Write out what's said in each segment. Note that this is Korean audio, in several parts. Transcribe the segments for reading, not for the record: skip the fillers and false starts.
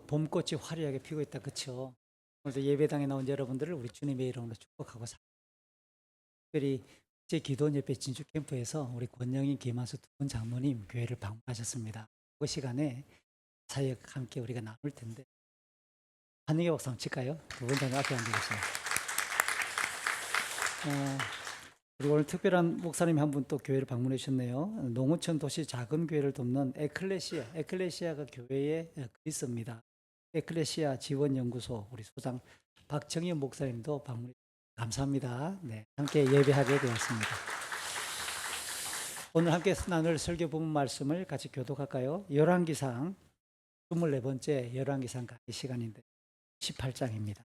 봄꽃이 화려하게 피고 있다. 그쵸? 오늘도 예배당에 나온 여러분들을 우리 주님의 이름으로 축복하고 특별히 제 기도원 예배 진주 캠프에서 우리 권영인 김한수 두 분 장모님 교회를 방문하셨습니다. 그 시간에 사역 함께 우리가 나눌 텐데 환영의 박수 한번 칠까요? 두 분 장모 앞에 앉으겠습니다. 그리고 오늘 특별한 목사님이 한 분 또 교회를 방문해 주셨네요. 농어촌 도시 작은 교회를 돕는 에클레시아가 교회의 그리스입니다. 에클레시아 지원연구소 우리 소장 박정희 목사님도 방문해 감사합니다. 네, 함께 예배하게 되었습니다. 오늘 함께 나눌 설교 본문 말씀을 같이 교독할까요? 열왕기상 24번째 열왕기상 강의 시간인데 18장입니다.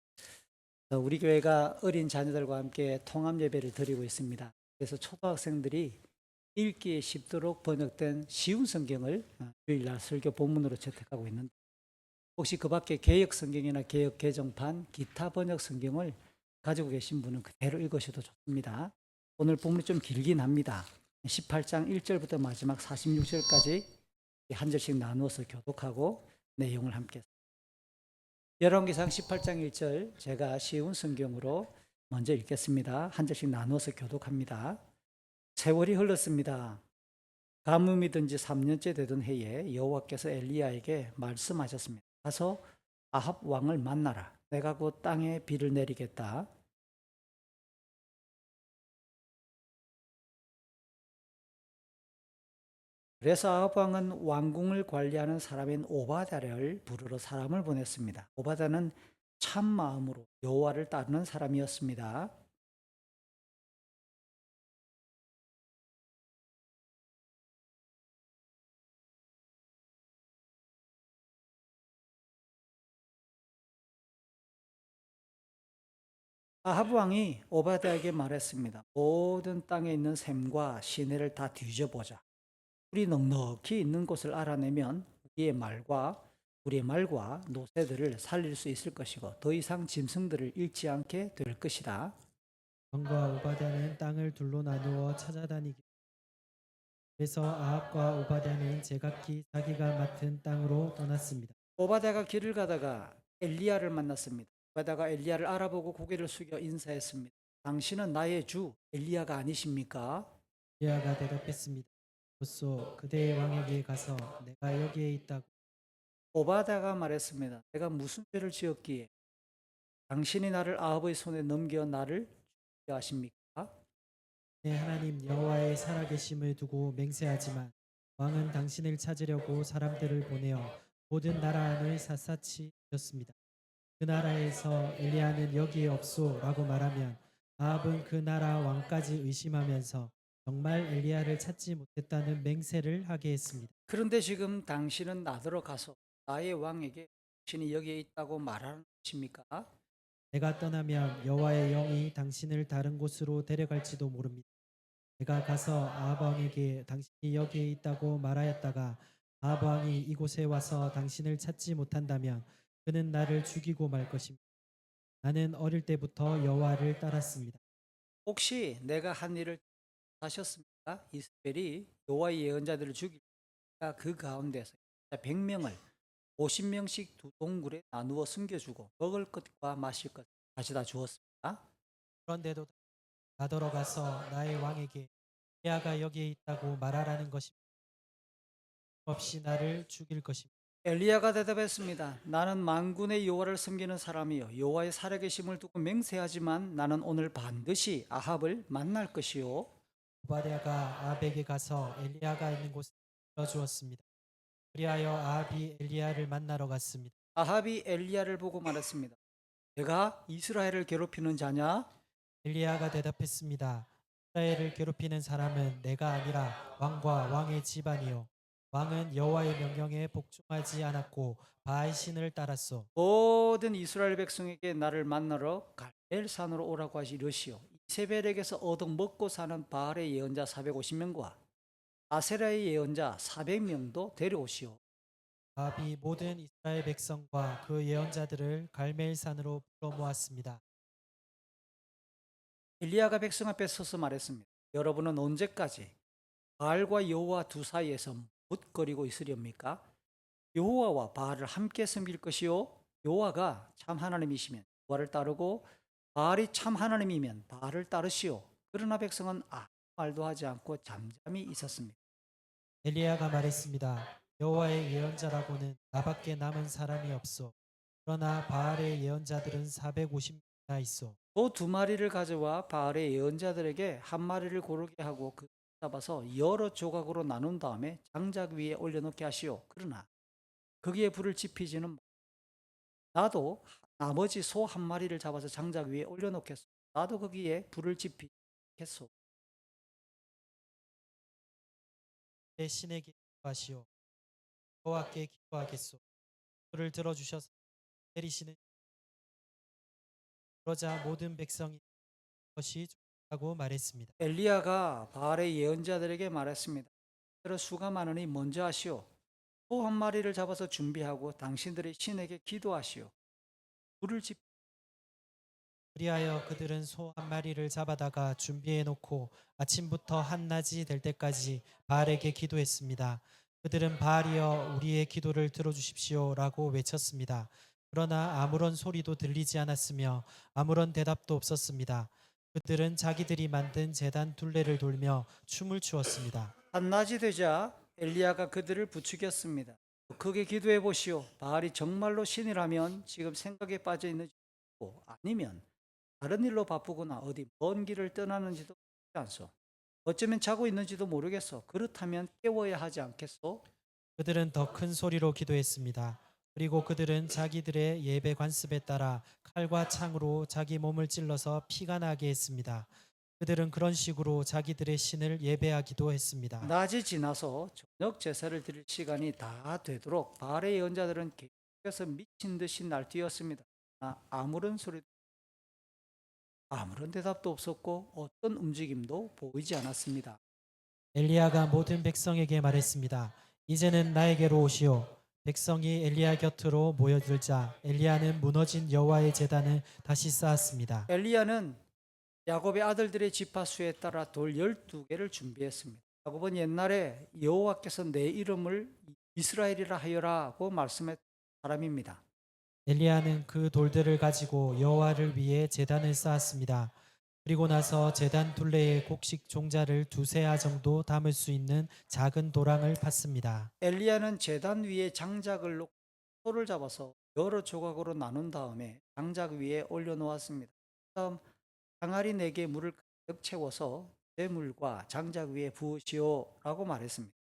우리 교회가 어린 자녀들과 함께 통합 예배를 드리고 있습니다. 그래서 초등학생들이 읽기에 쉽도록 번역된 쉬운 성경을 주일날 설교 본문으로 채택하고 있는데 혹시 그 밖에 개역 성경이나 개역 개정판, 기타 번역 성경을 가지고 계신 분은 그대로 읽으셔도 좋습니다. 오늘 본문이 좀 길긴 합니다. 18장 1절부터 마지막 46절까지 한 절씩 나누어서 교독하고 내용을 함께 열왕기상 18장 1절 제가 쉬운 성경으로 먼저 읽겠습니다. 한 절씩 나누어서 교독합니다. 세월이 흘렀습니다. 가뭄이든 지 3년째 되던 해에 여호와께서 엘리야에게 말씀하셨습니다. 가서 아합 왕을 만나라. 내가 곧 땅에 비를 내리겠다. 그래서 아합 왕은 왕궁을 관리하는 사람인 오바댜를 부르러 사람을 보냈습니다. 오바댜는 참 마음으로 여호와를 따르는 사람이었습니다. 아합 왕이 오바댜에게 말했습니다. 모든 땅에 있는 샘과 시내를 다 뒤져보자. 우리 넉넉히 있는 곳을 알아내면 우리의 말과 노새들을 살릴 수 있을 것이고 더 이상 짐승들을 잃지 않게 될 것이다. 왕과 오바댜는 땅을 둘로 나누어 찾아다니기. 그래서 아합과 오바댜는 제각기 자기가 맡은 땅으로 떠났습니다. 오바댜가 길을 가다가 엘리야를 만났습니다. 오바댜가 엘리야를 알아보고 고개를 숙여 인사했습니다. 당신은 나의 주 엘리야가 아니십니까? 엘리야가 대답했습니다. 보소, 그대의 왕에게 가서 내가 여기에 있다고. 오바댜가 말했습니다. 내가 무슨 죄를 지었기에 당신이 나를 아합의 손에 넘겨 나를 죽게 하십니까? 내 하나님 여호와의 살아계심을 두고 맹세하지만 왕은 당신을 찾으려고 사람들을 보내어 모든 나라 안을 샅샅이 뒤졌습니다. 그 나라에서 엘리야는 여기에 없소라고 말하면 아합은 그 나라 왕까지 의심하면서 정말 엘리야를 찾지 못했다는 맹세를 하게 했습니다. 그런데 지금 당신은 나더러 가서 나의 왕에게 당신이 여기에 있다고 말하는 것입니까? 내가 떠나면 여호와의 영이 당신을 다른 곳으로 데려갈지도 모릅니다. 내가 가서 아합 왕에게 당신이 여기에 있다고 말하였다가 아합 왕이 이곳에 와서 당신을 찾지 못한다면 그는 나를 죽이고 말 것입니다. 나는 어릴 때부터 여호와를 따랐습니다. 혹시 내가 한 일을 하셨습니까? 이스벨이 여호와의 예언자들을 죽이니까 그 가운데서 100명을 50명씩 두 동굴에 나누어 숨겨주고 먹을 것과 마실 것 가져다 주었습니다. 그런데도 나더러 가서 나의 왕에게 엘리야가 여기에 있다고 말하라는 것입니다. 없이 나를 죽일 것입니다. 엘리야가 대답했습니다. 나는 만군의 여호와를 섬기는 사람이요 여호와의 살아계심을 두고 맹세하지만 나는 오늘 반드시 아합을 만날 것이요. 오바댜가 아합에게 가서 엘리야가 있는 곳을 불러주었습니다. 그리하여 아합이 엘리야를 만나러 갔습니다. 아합이 엘리야를 보고 말했습니다. 내가 이스라엘을 괴롭히는 자냐? 엘리야가 대답했습니다. 이스라엘을 괴롭히는 사람은 내가 아니라 왕과 왕의 집안이요. 왕은 여호와의 명령에 복종하지 않았고 바알 신을 따랐소. 모든 이스라엘 백성에게 나를 만나러 갈멜산으로 오라고 하시려시오. 이세벨에게서 얻어 먹고 사는 바알의 예언자 450명과 아세라의 예언자 400명도 데려오시오. 아합이 모든 이스라엘 백성과 그 예언자들을 갈멜산으로 불러 모았습니다. 엘리야가 백성 앞에 서서 말했습니다. 여러분은 언제까지 바알과 여호와 두 사이에서 묻거리고 있으렵니까? 여호와와 바알을 함께 섬길 것이요 여호와가 참 하나님이시면 여호와를 따르고 바알이 참 하나님이면 바알을 따르시오. 그러나 백성은 아무 말도 하지 않고 잠잠히 있었습니다. 엘리야가 말했습니다. 여호와의 예언자라고는 나밖에 남은 사람이 없소. 그러나 바알의 예언자들은 450나 있소. 또 두 마리를 가져와 바알의 예언자들에게 한 마리를 고르게 하고 그 잡아서 여러 조각으로 나눈 다음에 장작 위에 올려놓게 하시오. 그러나 거기에 불을 지피지는 나도 나머지 소 한 마리를 잡아서 장작 위에 올려놓겠소. 나도 거기에 불을 지피겠소. 내 신에게 기도하시오. 여호와께 기도하겠소. 그를 들어주셔서 내리시는. 그러자 모든 백성이 것이 좋다고 말했습니다. 엘리야가 바알의 예언자들에게 말했습니다. 들어 수가 많으니 먼저 하시오. 소 한 마리를 잡아서 준비하고 당신들의 신에게 기도하시오. 불을 지 그리하여 그들은 소 한 마리를 잡아다가 준비해 놓고 아침부터 한낮이 될 때까지 바알에게 기도했습니다. 그들은 바알이여 우리의 기도를 들어주십시오라고 외쳤습니다. 그러나 아무런 소리도 들리지 않았으며 아무런 대답도 없었습니다. 그들은 자기들이 만든 제단 둘레를 돌며 춤을 추었습니다. 한낮이 되자 엘리야가 그들을 부추겼습니다. 크게 기도해 보시오. 바알이 정말로 신이라면 지금 생각에 빠져 있는지 모르고 아니면 다른 일로 바쁘거나 어디 먼 길을 떠나는지도 모르지 않소. 어쩌면 자고 있는지도 모르겠소. 그렇다면 깨워야 하지 않겠소? 그들은 더 큰 소리로 기도했습니다. 그리고 그들은 자기들의 예배 관습에 따라 칼과 창으로 자기 몸을 찔러서 피가 나게 했습니다. 그들은 그런 식으로 자기들의 신을 예배하기도 했습니다. 낮이 지나서 저녁 제사를 드릴 시간이 다 되도록 바알의 예언자들은 계속해서 미친 듯이 날뛰었습니다. 아무런 소리도 아무런 대답도 없었고 어떤 움직임도 보이지 않았습니다. 엘리야가 모든 백성에게 말했습니다. 이제는 나에게로 오시오. 백성이 엘리야 곁으로 모여들자 엘리야는 무너진 여호와의 제단을 다시 쌓았습니다. 엘리야는 야곱의 아들들의 지파수에 따라 돌 12개를 준비했습니다. 야곱은 옛날에 여호와께서 내 이름을 이스라엘이라 하여라고 말씀했던 사람입니다. 엘리야는 그 돌들을 가지고 여호와를 위해 제단을 쌓았습니다. 그리고 나서 제단 둘레에 곡식 종자를 두세 아 정도 담을 수 있는 작은 도랑을 팠습니다. 엘리야는 제단 위에 장작을 놓고 소를 잡아서 여러 조각으로 나눈 다음에 장작 위에 올려놓았습니다. 다음 항아리 4개 물을 가득 채워서 재물과 장작 위에 부으시오라고 말했습니다.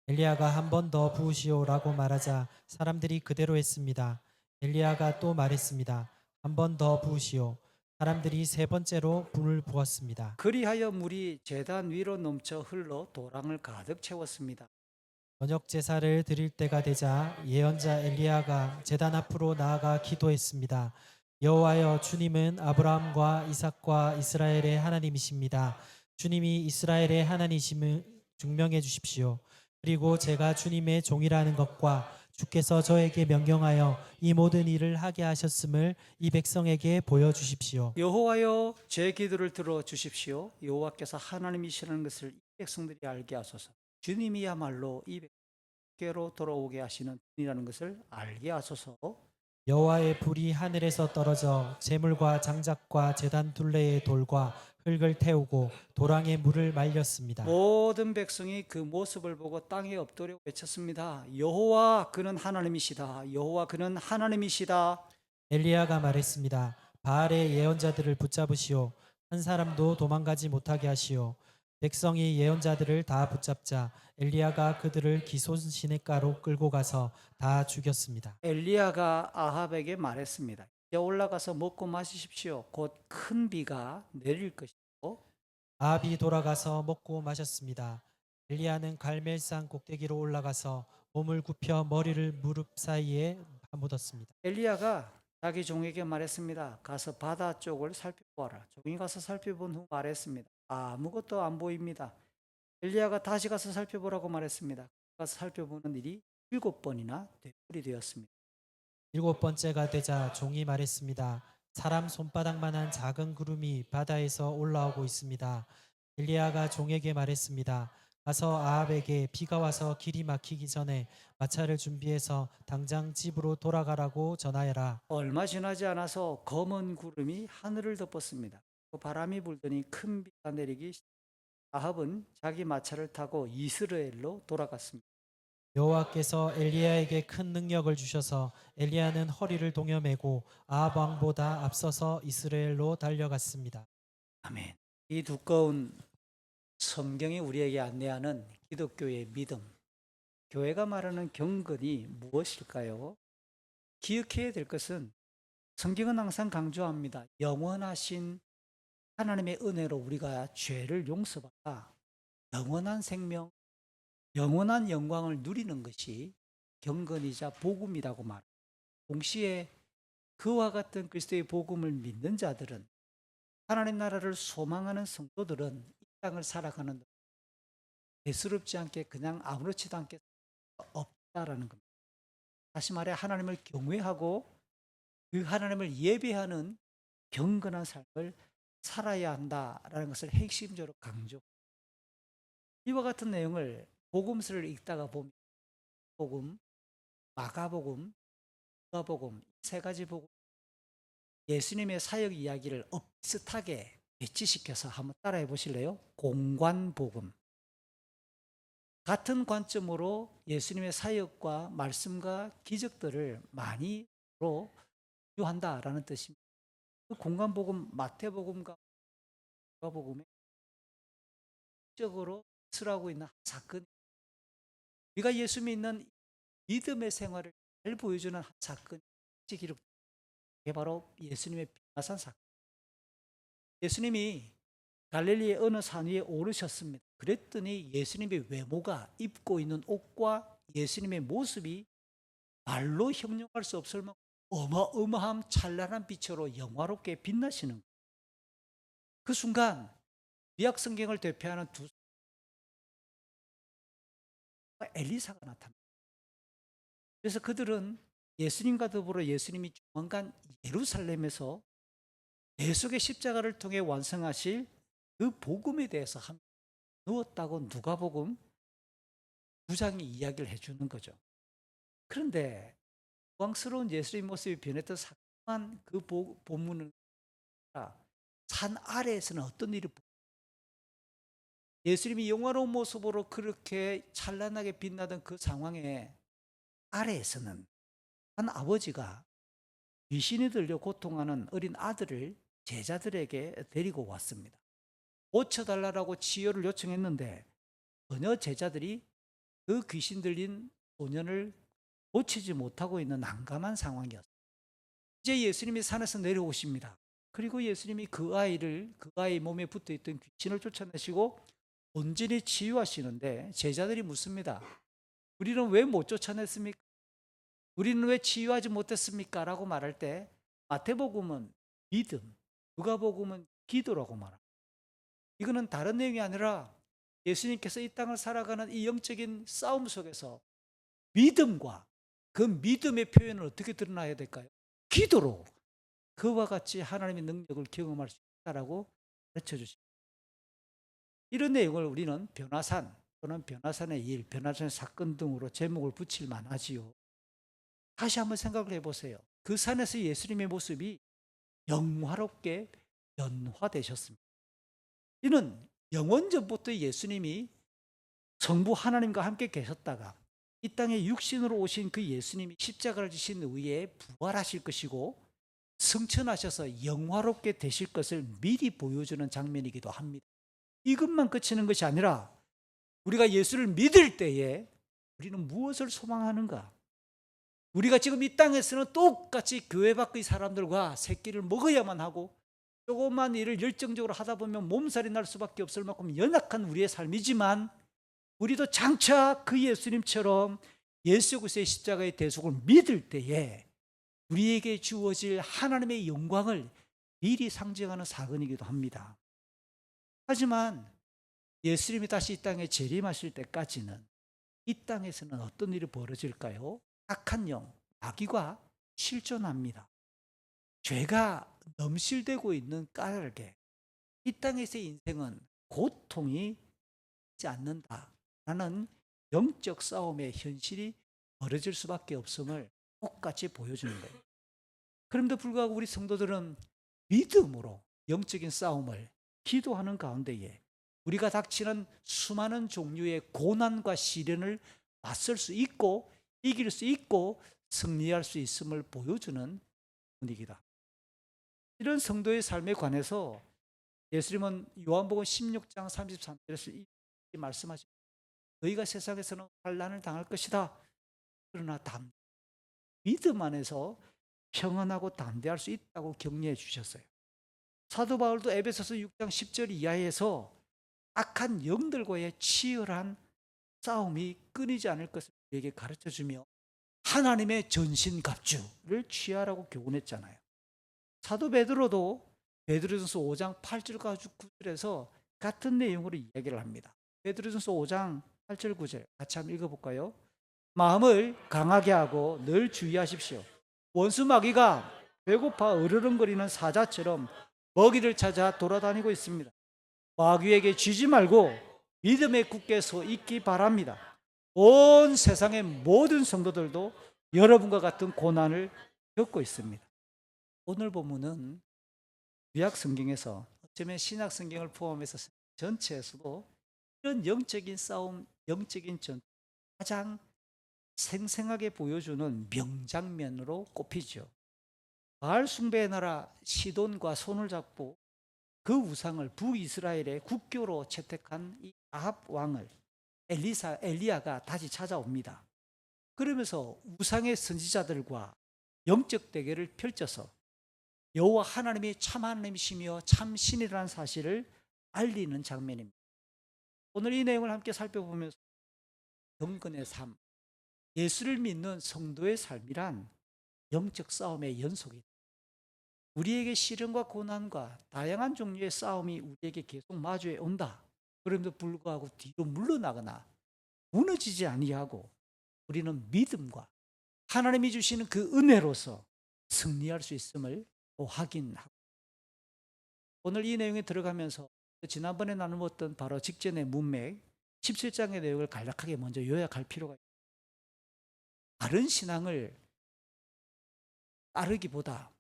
엘리야가 한 번 더 부으시오라고 말하자 사람들이 그대로 했습니다. 엘리야가 또 말했습니다. 한 번 더 부으시오. 사람들이 세 번째로 불을 부었습니다. 그리하여 물이 제단 위로 넘쳐 흘러 도랑을 가득 채웠습니다. 저녁 제사를 드릴 때가 되자 예언자 엘리야가 제단 앞으로 나아가 기도했습니다. 여호와여 주님은 아브라함과 이삭과 이스라엘의 하나님이십니다. 주님이 이스라엘의 하나님이심을 증명해 주십시오. 그리고 제가 주님의 종이라는 것과 주께서 저에게 명령하여 이 모든 일을 하게 하셨음을 이 백성에게 보여주십시오. 여호와여 제 기도를 들어 주십시오. 여호와께서 하나님이시라는 것을 이 백성들이 알게 하소서. 주님이야말로 이 백성께로 돌아오게 하시는 분이라는 것을 알게 하소서. 여호와의 불이 하늘에서 떨어져 재물과 장작과 제단 둘레의 돌과 흙을 태우고 도랑의 물을 말렸습니다. 모든 백성이 그 모습을 보고 땅에 엎드려 외쳤습니다. 여호와 그는 하나님이시다. 여호와 그는 하나님이시다. 엘리야가 말했습니다. 바알의 예언자들을 붙잡으시오. 한 사람도 도망가지 못하게 하시오. 백성이 예언자들을 다 붙잡자 엘리야가 그들을 기손 시냇가로 끌고 가서 다 죽였습니다. 엘리야가 아합에게 말했습니다. 이제 올라가서 먹고 마시십시오. 곧 큰 비가 내릴 것이고 아합이 돌아가서 먹고 마셨습니다. 엘리야는 갈멜산 꼭대기로 올라가서 몸을 굽혀 머리를 무릎 사이에 묻었습니다. 엘리야가 자기 종에게 말했습니다. 가서 바다 쪽을 살펴보아라. 종이 가서 살펴본 후 말했습니다. 아무것도 안 보입니다. 엘리야가 다시 가서 살펴보라고 말했습니다. 가서 살펴보는 일이 7번이나 되풀이 되었습니다. 7번째가 되자 종이 말했습니다. 사람 손바닥만한 작은 구름이 바다에서 올라오고 있습니다. 엘리야가 종에게 말했습니다. 가서 아합에게 비가 와서 길이 막히기 전에 마차를 준비해서 당장 집으로 돌아가라고 전하여라. 얼마 지나지 않아서 검은 구름이 하늘을 덮었습니다. 또 바람이 불더니 큰 비가 내리기 시작. 아합은 자기 마차를 타고 이스라엘로 돌아갔습니다. 여호와께서 엘리야에게 큰 능력을 주셔서 엘리야는 허리를 동여매고 아합 왕보다 앞서서 이스라엘로 달려갔습니다. 아멘. 이 두꺼운 성경이 우리에게 안내하는 기독교의 믿음, 교회가 말하는 경건이 무엇일까요? 기억해야 될 것은 성경은 항상 강조합니다. 영원하신 하나님의 은혜로 우리가 죄를 용서받아 영원한 생명, 영원한 영광을 누리는 것이 경건이자 복음이라고 말합니다. 동시에 그와 같은 그리스도의 복음을 믿는 자들은, 하나님 나라를 소망하는 성도들은 이 땅을 살아가는 동안 대수롭지 않게 그냥 아무렇지도 않게 없다라는 겁니다. 다시 말해 하나님을 경외하고 그 하나님을 예배하는 경건한 삶을 살아야 한다라는 것을 핵심적으로 강조. 이와 같은 내용을 복음서를 읽다가 보면 복음, 마가복음, 누가복음 이 세 가지 복음 예수님의 사역 이야기를 비슷하게 배치시켜서 한번 따라해 보실래요? 공관복음. 같은 관점으로 예수님의 사역과 말씀과 기적들을 많이 비유한다라는 뜻입니다. 그 공관복음 마태복음과 누가복음에 적으로 쓰라고 있는 한 사건, 우리가 예수 믿는 믿음의 생활을 잘 보여주는 한 사건이 기록. 그게 바로 예수님의 변화산 사건. 예수님이 갈릴리의 어느 산 위에 오르셨습니다. 그랬더니 예수님의 외모가, 입고 있는 옷과 예수님의 모습이 말로 형용할 수 없을 만큼 어마어마한 찬란한 빛으로 영화롭게 빛나시는 거예요. 그 순간 구약 성경을 대표하는 두 엘리사가 나타납니다. 그래서 그들은 예수님과 더불어 예수님이 조만간 예루살렘에서 대속의 십자가를 통해 완성하실 그 복음에 대해서 누웠다고 누가복음 9장이 이야기를 해주는 거죠. 그런데 영광스러운 예수의 모습이 변했던 사건만 그 본문은 산 아래에서는 어떤 일이 예수님이 영화로운 모습으로 그렇게 찬란하게 빛나던 그 상황에 아래에서는 한 아버지가 귀신이 들려 고통하는 어린 아들을 제자들에게 데리고 왔습니다. 고쳐달라고 치료를 요청했는데 전혀 제자들이 그 귀신 들린 소년을 고치지 못하고 있는 난감한 상황이었어요. 이제 예수님이 산에서 내려오십니다. 그리고 예수님이 그 아이의 몸에 붙어있던 귀신을 쫓아내시고 온전히 치유하시는데 제자들이 묻습니다. 우리는 왜 못 쫓아냈습니까? 우리는 왜 치유하지 못했습니까? 라고 말할 때 마태복음은 믿음, 누가복음은 기도라고 말합니다. 이거는 다른 내용이 아니라 예수님께서 이 땅을 살아가는 이 영적인 싸움 속에서 믿음과 그 믿음의 표현을 어떻게 드러나야 될까요? 기도로 그와 같이 하나님의 능력을 경험할 수 있다라고 가르쳐 주십니다. 이런 내용을 우리는 변화산 또는 변화산의 일, 변화산의 사건 등으로 제목을 붙일 만하지요. 다시 한번 생각을 해보세요. 그 산에서 예수님의 모습이 영화롭게 변화되셨습니다. 이는 영원전부터 예수님이 성부 하나님과 함께 계셨다가 이 땅에 육신으로 오신 그 예수님이 십자가를 지신 후에 부활하실 것이고 승천하셔서 영화롭게 되실 것을 미리 보여주는 장면이기도 합니다. 이것만 그치는 것이 아니라 우리가 예수를 믿을 때에 우리는 무엇을 소망하는가? 우리가 지금 이 땅에서는 똑같이 교회 밖의 사람들과 새끼를 먹어야만 하고 조그만 일을 열정적으로 하다 보면 몸살이 날 수밖에 없을 만큼 연약한 우리의 삶이지만 우리도 장차 그 예수님처럼 예수 그리스도의 십자가의 대속을 믿을 때에 우리에게 주어질 하나님의 영광을 미리 상징하는 사건이기도 합니다. 하지만 예수님이 다시 이 땅에 재림하실 때까지는 이 땅에서는 어떤 일이 벌어질까요? 악한 영, 마귀가 실존합니다. 죄가 넘실대고 있는 까닭에 이 땅에서의 인생은 고통이 있지 않는다라는 영적 싸움의 현실이 벌어질 수밖에 없음을 똑같이 보여주는 거예요. 그럼에도 불구하고 우리 성도들은 믿음으로 영적인 싸움을 기도하는 가운데에 우리가 닥치는 수많은 종류의 고난과 시련을 맞설 수 있고 이길 수 있고 승리할 수 있음을 보여주는 분위기다. 이런 성도의 삶에 관해서 예수님은 요한복음 16장 33절에서 이렇게 말씀하십니다. 너희가 세상에서는 환난을 당할 것이다. 그러나 믿음 안에서 평안하고 담대할 수 있다고 격려해 주셨어요. 사도 바울도 에베소서 6장 10절 이하에서 악한 영들과의 치열한 싸움이 끊이지 않을 것을 우리에게 가르쳐 주며 하나님의 전신갑주를 취하라고 교훈했잖아요. 사도 베드로도 베드로전서 5장 8절과 9절에서 같은 내용으로 이야기를 합니다. 베드로전서 5장 8절 9절 같이 한번 읽어볼까요? 마음을 강하게 하고 늘 주의하십시오. 원수 마귀가 배고파 으르렁거리는 사자처럼 먹이를 찾아 돌아다니고 있습니다. 마귀에게 쥐지 말고 믿음에 굳게 서 있기 바랍니다. 온 세상의 모든 성도들도 여러분과 같은 고난을 겪고 있습니다. 오늘 본문은 구약 성경에서 어쩌면 신약 성경을 포함해서 전체에서도 이런 영적인 싸움, 영적인 전투 가장 생생하게 보여주는 명장면으로 꼽히죠. 바알 숭배의 나라 시돈과 손을 잡고 그 우상을 북이스라엘의 국교로 채택한 이 아합 왕을 엘리야가 다시 찾아옵니다. 그러면서 우상의 선지자들과 영적 대결을 펼쳐서 여호와 하나님이 참 하나님이시며 참 신이라는 사실을 알리는 장면입니다. 오늘 이 내용을 함께 살펴보면서 경건의 삶, 예수를 믿는 성도의 삶이란 영적 싸움의 연속이다. 우리에게 시련과 고난과 다양한 종류의 싸움이 우리에게 계속 마주해 온다. 그럼에도 불구하고 뒤로 물러나거나 무너지지 아니하고 우리는 믿음과 하나님이 주시는 그 은혜로서 승리할 수 있음을 확인하고, 오늘 이 내용에 들어가면서 지난번에 나누었던 바로 직전의 문맥 17장의 내용을 간략하게 먼저 요약할 필요가 있습니다. 다른 신앙을 따르기보다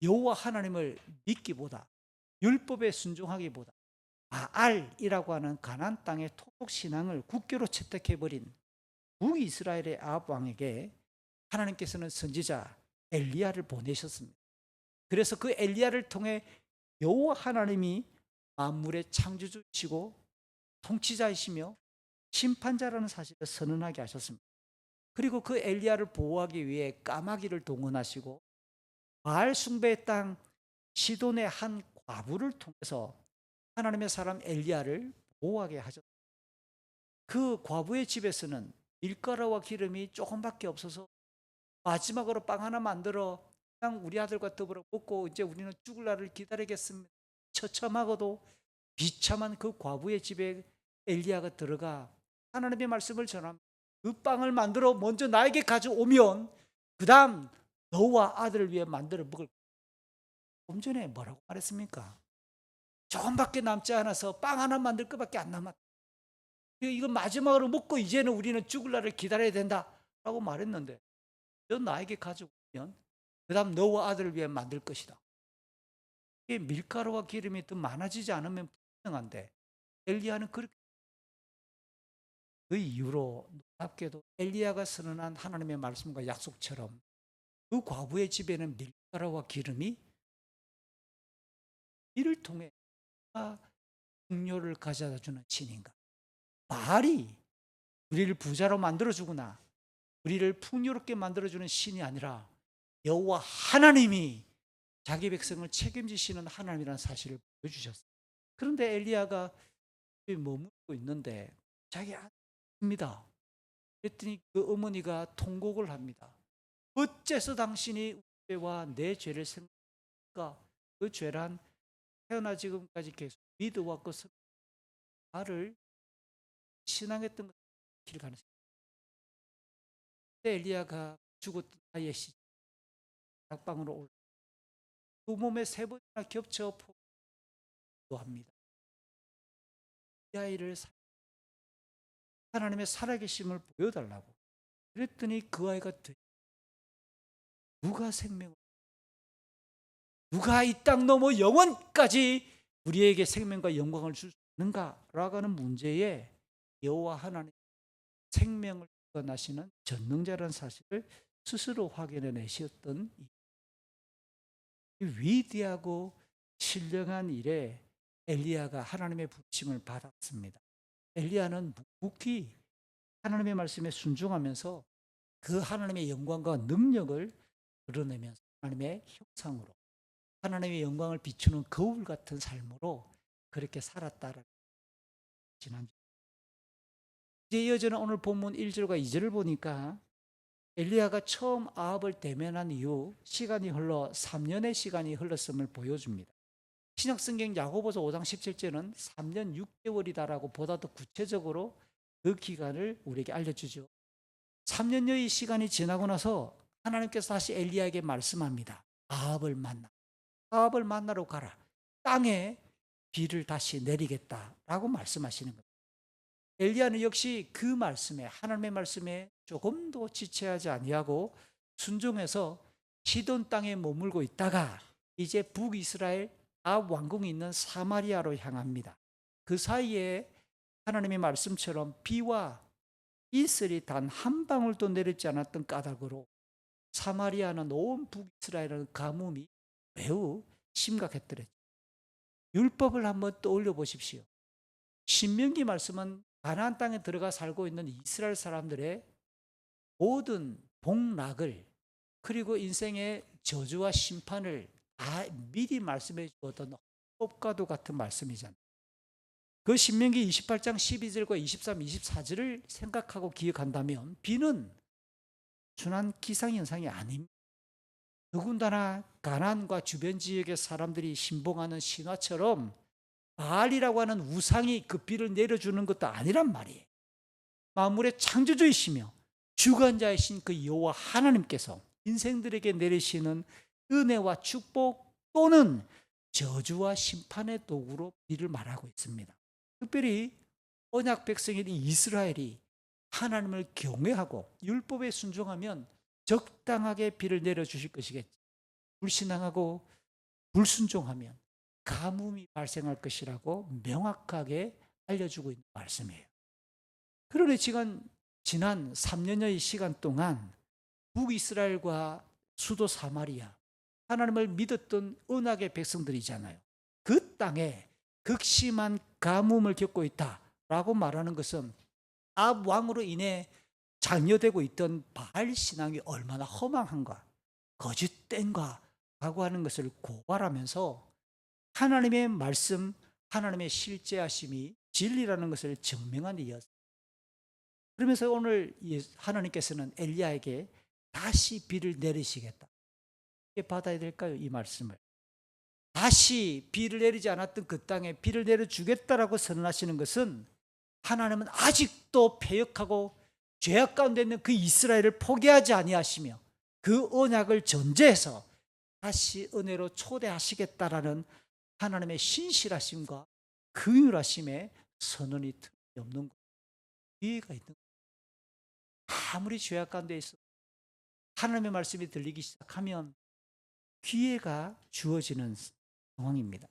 여호와 하나님을 믿기보다 율법에 순종하기보다 바알이라고 하는 가나안 땅의 토속 신앙을 국교로 채택해버린 북이스라엘의 아합 왕에게 하나님께서는 선지자 엘리야를 보내셨습니다. 그래서 그 엘리야를 통해 여호와 하나님이 만물의 창조주시고 통치자이시며 심판자라는 사실을 선언하게 하셨습니다. 그리고 그 엘리야를 보호하기 위해 까마귀를 동원하시고 바알 숭배의 땅 시돈의 한 과부를 통해서 하나님의 사람 엘리야를 보호하게 하셨습니다. 그 과부의 집에서는 밀가루와 기름이 조금밖에 없어서 마지막으로 빵 하나 만들어 그냥 우리 아들과 더불어 먹고 이제 우리는 죽을 날을 기다리겠습니다. 처참하고도 비참한 그 과부의 집에 엘리야가 들어가 하나님의 말씀을 전합니다. 그 빵을 만들어 먼저 나에게 가져오면 그 다음 너와 아들을 위해 만들어 먹을. 좀 전에 뭐라고 말했습니까? 조금밖에 남지 않아서 빵 하나 만들 것밖에 안 남았다. 이거 마지막으로 먹고 이제는 우리는 죽을 날을 기다려야 된다라고 말했는데 너 나에게 가져오면 그 다음 너와 아들을 위해 만들 것이다. 이게 밀가루와 기름이 더 많아지지 않으면 불가능한데 엘리야는 그렇게, 그 이후로 놀랍게도 엘리야가 선언한 하나님의 말씀과 약속처럼 그 과부의 집에는 밀가루와 기름이 이를 통해 풍요를 가져다 주는 신인가? 바알이 우리를 부자로 만들어주거나 우리를 풍요롭게 만들어주는 신이 아니라 여호와 하나님이 자기 백성을 책임지시는 하나님이라는 사실을 보여주셨어요. 그런데 엘리야가 머물고 있는데 자기 아들입니다. 그랬더니 그 어머니가 통곡을 합니다. 어째서 당신이 우리 죄와 내 죄를 생각할까? 그 죄란 태어나 지금까지 계속 믿어왔고 나를 신앙했던 것을 가능성. 그때 엘리야가 죽었던 아이의 시체 다락방으로 올라 두 몸에 세 번이나 겹쳐 포도합니다. 이 아이를 하나님의 살아계심을 보여달라고 그랬더니 그 아이가 누가 생명을 누가 이 땅 넘어 영원까지 우리에게 생명과 영광을 줄 수 있는가라고 하는 문제에 여호와 하나님 생명을 주관하시는 전능자라는 사실을 스스로 확인해 내셨던 이 위대하고 신령한 일에 엘리야가 하나님의 부르심을 받았습니다. 엘리야는 묵묵히 하나님의 말씀에 순종하면서 그 하나님의 영광과 능력을 드러내면서 하나님의 형상으로 하나님의 영광을 비추는 거울 같은 삶으로 그렇게 살았다라는 지난주 이제 이어지는 오늘 본문 1절과 2절을 보니까 엘리야가 처음 아합을 대면한 이후 시간이 흘러 3년의 시간이 흘렀음을 보여줍니다. 신약성경 야고보서 5장 17절은 3년 6개월이다라고 보다 더 구체적으로 그 기간을 우리에게 알려주죠. 3년여의 시간이 지나고 나서 하나님께서 다시 엘리야에게 말씀합니다. 아합을 만나러 가라. 땅에 비를 다시 내리겠다라고 말씀하시는 겁니다. 엘리야는 역시 그 말씀에 하나님의 말씀에 조금도 지체하지 아니하고 순종해서 시돈 땅에 머물고 있다가 이제 북이스라엘 아합 왕궁이 있는 사마리아로 향합니다. 그 사이에 하나님의 말씀처럼 비와 이슬이 단 한 방울도 내리지 않았던 까닭으로 사마리아는 온 북이스라엘의 가뭄이 매우 심각했더랬죠. 율법을 한번 떠올려 보십시오. 신명기 말씀은 가나안 땅에 들어가 살고 있는 이스라엘 사람들의 모든 복락을 그리고 인생의 저주와 심판을 다 미리 말씀해 주었던 법과도 같은 말씀이잖아요. 그 신명기 28장 12절과 23, 24절을 생각하고 기억한다면 비는 순한 기상현상이 아닙니다. 더군다나 가나안과 주변 지역의 사람들이 신봉하는 신화처럼 바알이라고 하는 우상이 그 비를 내려주는 것도 아니란 말이에요. 만물의 창조주이시며 주관자이신 그 여호와 하나님께서 인생들에게 내리시는 은혜와 축복 또는 저주와 심판의 도구로 비를 말하고 있습니다. 특별히 언약 백성인 이스라엘이 하나님을 경외하고 율법에 순종하면 적당하게 비를 내려주실 것이겠죠. 불신앙하고 불순종하면 가뭄이 발생할 것이라고 명확하게 알려주고 있는 말씀이에요. 그러니 지난 3년여의 시간 동안 북이스라엘과 수도 사마리아, 하나님을 믿었던 언약의 백성들이잖아요. 그 땅에 극심한 가뭄을 겪고 있다라고 말하는 것은 아합 왕으로 인해 장려되고 있던 바알 신앙이 얼마나 허망한가, 거짓된가 라고 하는 것을 고발하면서 하나님의 말씀, 하나님의 실제하심이 진리라는 것을 증명한 이였습니다. 그러면서 오늘 하나님께서는 엘리야에게 다시 비를 내리시겠다. 어떻게 받아야 될까요? 이 말씀을. 다시 비를 내리지 않았던 그 땅에 비를 내려주겠다라고 선언하시는 것은 하나님은 아직도 패역하고 죄악 가운데 있는 그 이스라엘을 포기하지 아니하시며 그 언약을 전제해서 다시 은혜로 초대하시겠다라는 하나님의 신실하심과 긍휼하심의 선언이 없는 것. 이해가 있는 것. 아무리 죄악 가운데 있어 하나님의 말씀이 들리기 시작하면 기회가 주어지는 상황입니다.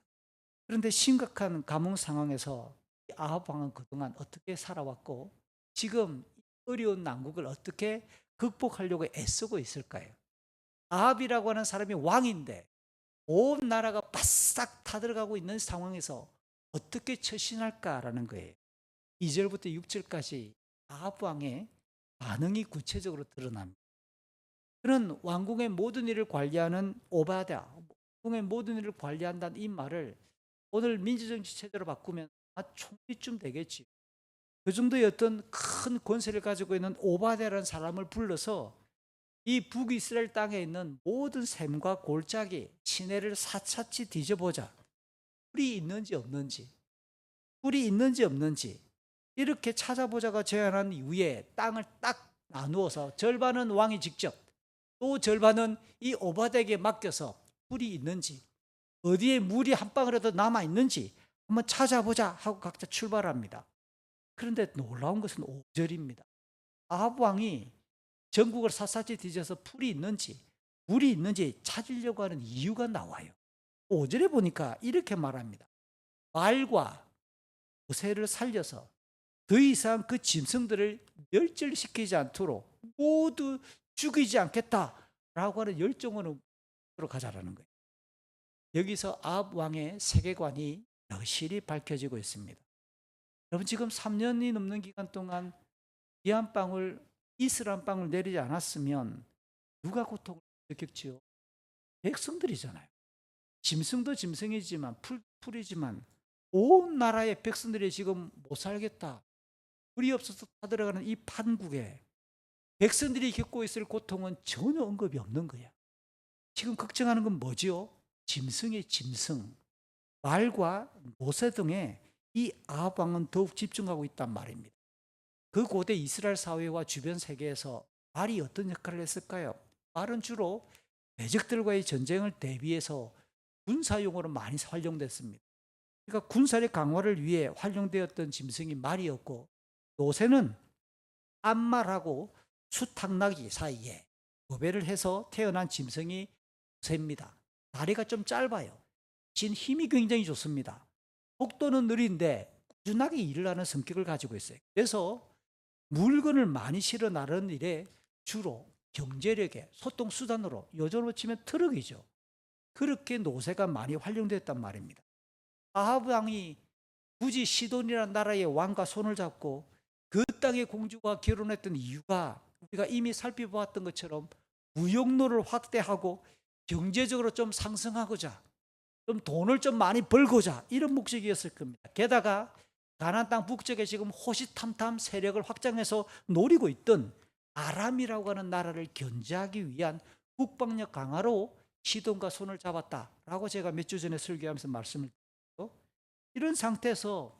그런데 심각한 가뭄 상황에서 아합 왕은 그동안 어떻게 살아왔고 지금 어려운 난국을 어떻게 극복하려고 애쓰고 있을까요? 아합이라고 하는 사람이 왕인데 온 나라가 바싹 타들어가고 있는 상황에서 어떻게 처신할까라는 거예요. 2절부터 6절까지 아합 왕의 반응이 구체적으로 드러납니다. 그는 왕궁의 모든 일을 관리하는 오바댜, 왕궁의 모든 일을 관리한다는 이 말을 오늘 민주정치 체제로 바꾸면 총리쯤 되겠지. 그 정도의 어떤 큰 권세를 가지고 있는 오바댜라는 사람을 불러서 이 북이스라엘 땅에 있는 모든 샘과 골짜기, 시내를 사차치 뒤져보자. 뿔이 있는지 없는지 이렇게 찾아보자가 제안한 이후에 땅을 딱 나누어서 절반은 왕이 직접, 또 절반은 이 오바댜에게 맡겨서 풀이 있는지, 어디에 물이 한 방울이라도 남아 있는지 한번 찾아보자 하고 각자 출발합니다. 그런데 놀라운 것은 5절입니다. 아합 왕이 전국을 샅샅이 뒤져서 풀이 있는지 물이 있는지 찾으려고 하는 이유가 나와요. 5절에 보니까 이렇게 말합니다. 말과 모세를 살려서 더 이상 그 짐승들을 멸절시키지 않도록 모두 죽이지 않겠다라고 하는 열정으로 가자라는 거예요. 여기서 아합 왕의 세계관이 여실히 밝혀지고 있습니다. 여러분, 지금 3년이 넘는 기간 동안 비 한 방울, 이슬 한 방울 내리지 않았으면 누가 고통을 느꼈지요? 백성들이잖아요. 짐승도 짐승이지만 풀이지만 온 나라의 백성들이 지금 못 살겠다, 불이 없어서 타들어가는 이 판국에 백성들이 겪고 있을 고통은 전혀 언급이 없는 거야. 지금 걱정하는 건 뭐지요? 짐승의 짐승, 말과 모세 등의 이 아합 왕은 더욱 집중하고 있단 말입니다. 그 고대 이스라엘 사회와 주변 세계에서 말이 어떤 역할을 했을까요? 말은 주로 대적들과의 전쟁을 대비해서 군사용으로 많이 활용됐습니다. 그러니까 군사력 강화를 위해 활용되었던 짐승이 말이었고, 요새는 암말하고 수탉나귀 사이에 교배를 해서 태어난 짐승이 새입니다. 다리가 좀 짧아요. 진 힘이 굉장히 좋습니다. 속도는 느린데 꾸준하게 일을 하는 성격을 가지고 있어요. 그래서 물건을 많이 실어 나르는 일에 주로 경제력의 소통 수단으로, 요즘으로 치면 트럭이죠. 그렇게 노새가 많이 활용됐단 말입니다. 아합 왕이 굳이 시돈이라는 나라의 왕과 손을 잡고 그 땅의 공주와 결혼했던 이유가 우리가 이미 살펴보았던 것처럼 무역로를 확대하고 경제적으로 좀 상승하고자, 좀 돈을 좀 많이 벌고자, 이런 목적이었을 겁니다. 게다가 가나안 땅 북쪽에 지금 호시탐탐 세력을 확장해서 노리고 있던 아람이라고 하는 나라를 견제하기 위한 국방력 강화로 시돈과 손을 잡았다라고 제가 몇 주 전에 설교하면서 말씀을 드렸고, 이런 상태에서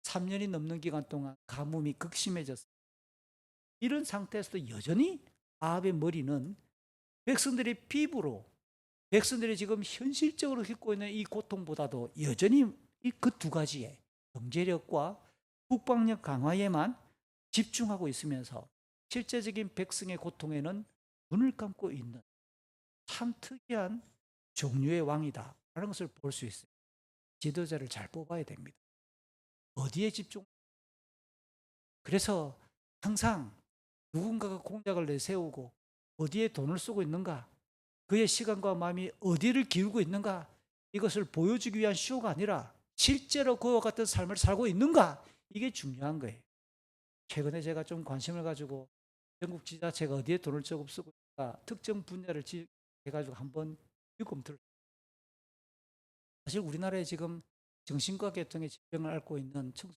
3년이 넘는 기간 동안 가뭄이 극심해졌습니다. 이런 상태에서도 여전히 아합의 머리는 백성들의 피부로, 백성들이 지금 현실적으로 겪고 있는 이 고통보다도 여전히 이 그 두 가지에, 경제력과 국방력 강화에만 집중하고 있으면서 실제적인 백성의 고통에는 눈을 감고 있는 참 특이한 종류의 왕이다라는 것을 볼 수 있어요. 지도자를 잘 뽑아야 됩니다. 어디에 집중? 그래서 항상 누군가가 공약을 내세우고 어디에 돈을 쓰고 있는가, 그의 시간과 마음이 어디를 기울고 있는가, 이것을 보여주기 위한 쇼가 아니라 실제로 그와 같은 삶을 살고 있는가, 이게 중요한 거예요. 최근에 제가 좀 관심을 가지고 전국 지자체가 어디에 돈을 조금 쓰고 있는가, 특정 분야를 해가지고 한번 읽음 들었어요. 사실 우리나라에 지금 정신과 계통의 질병을 앓고 있는 청소,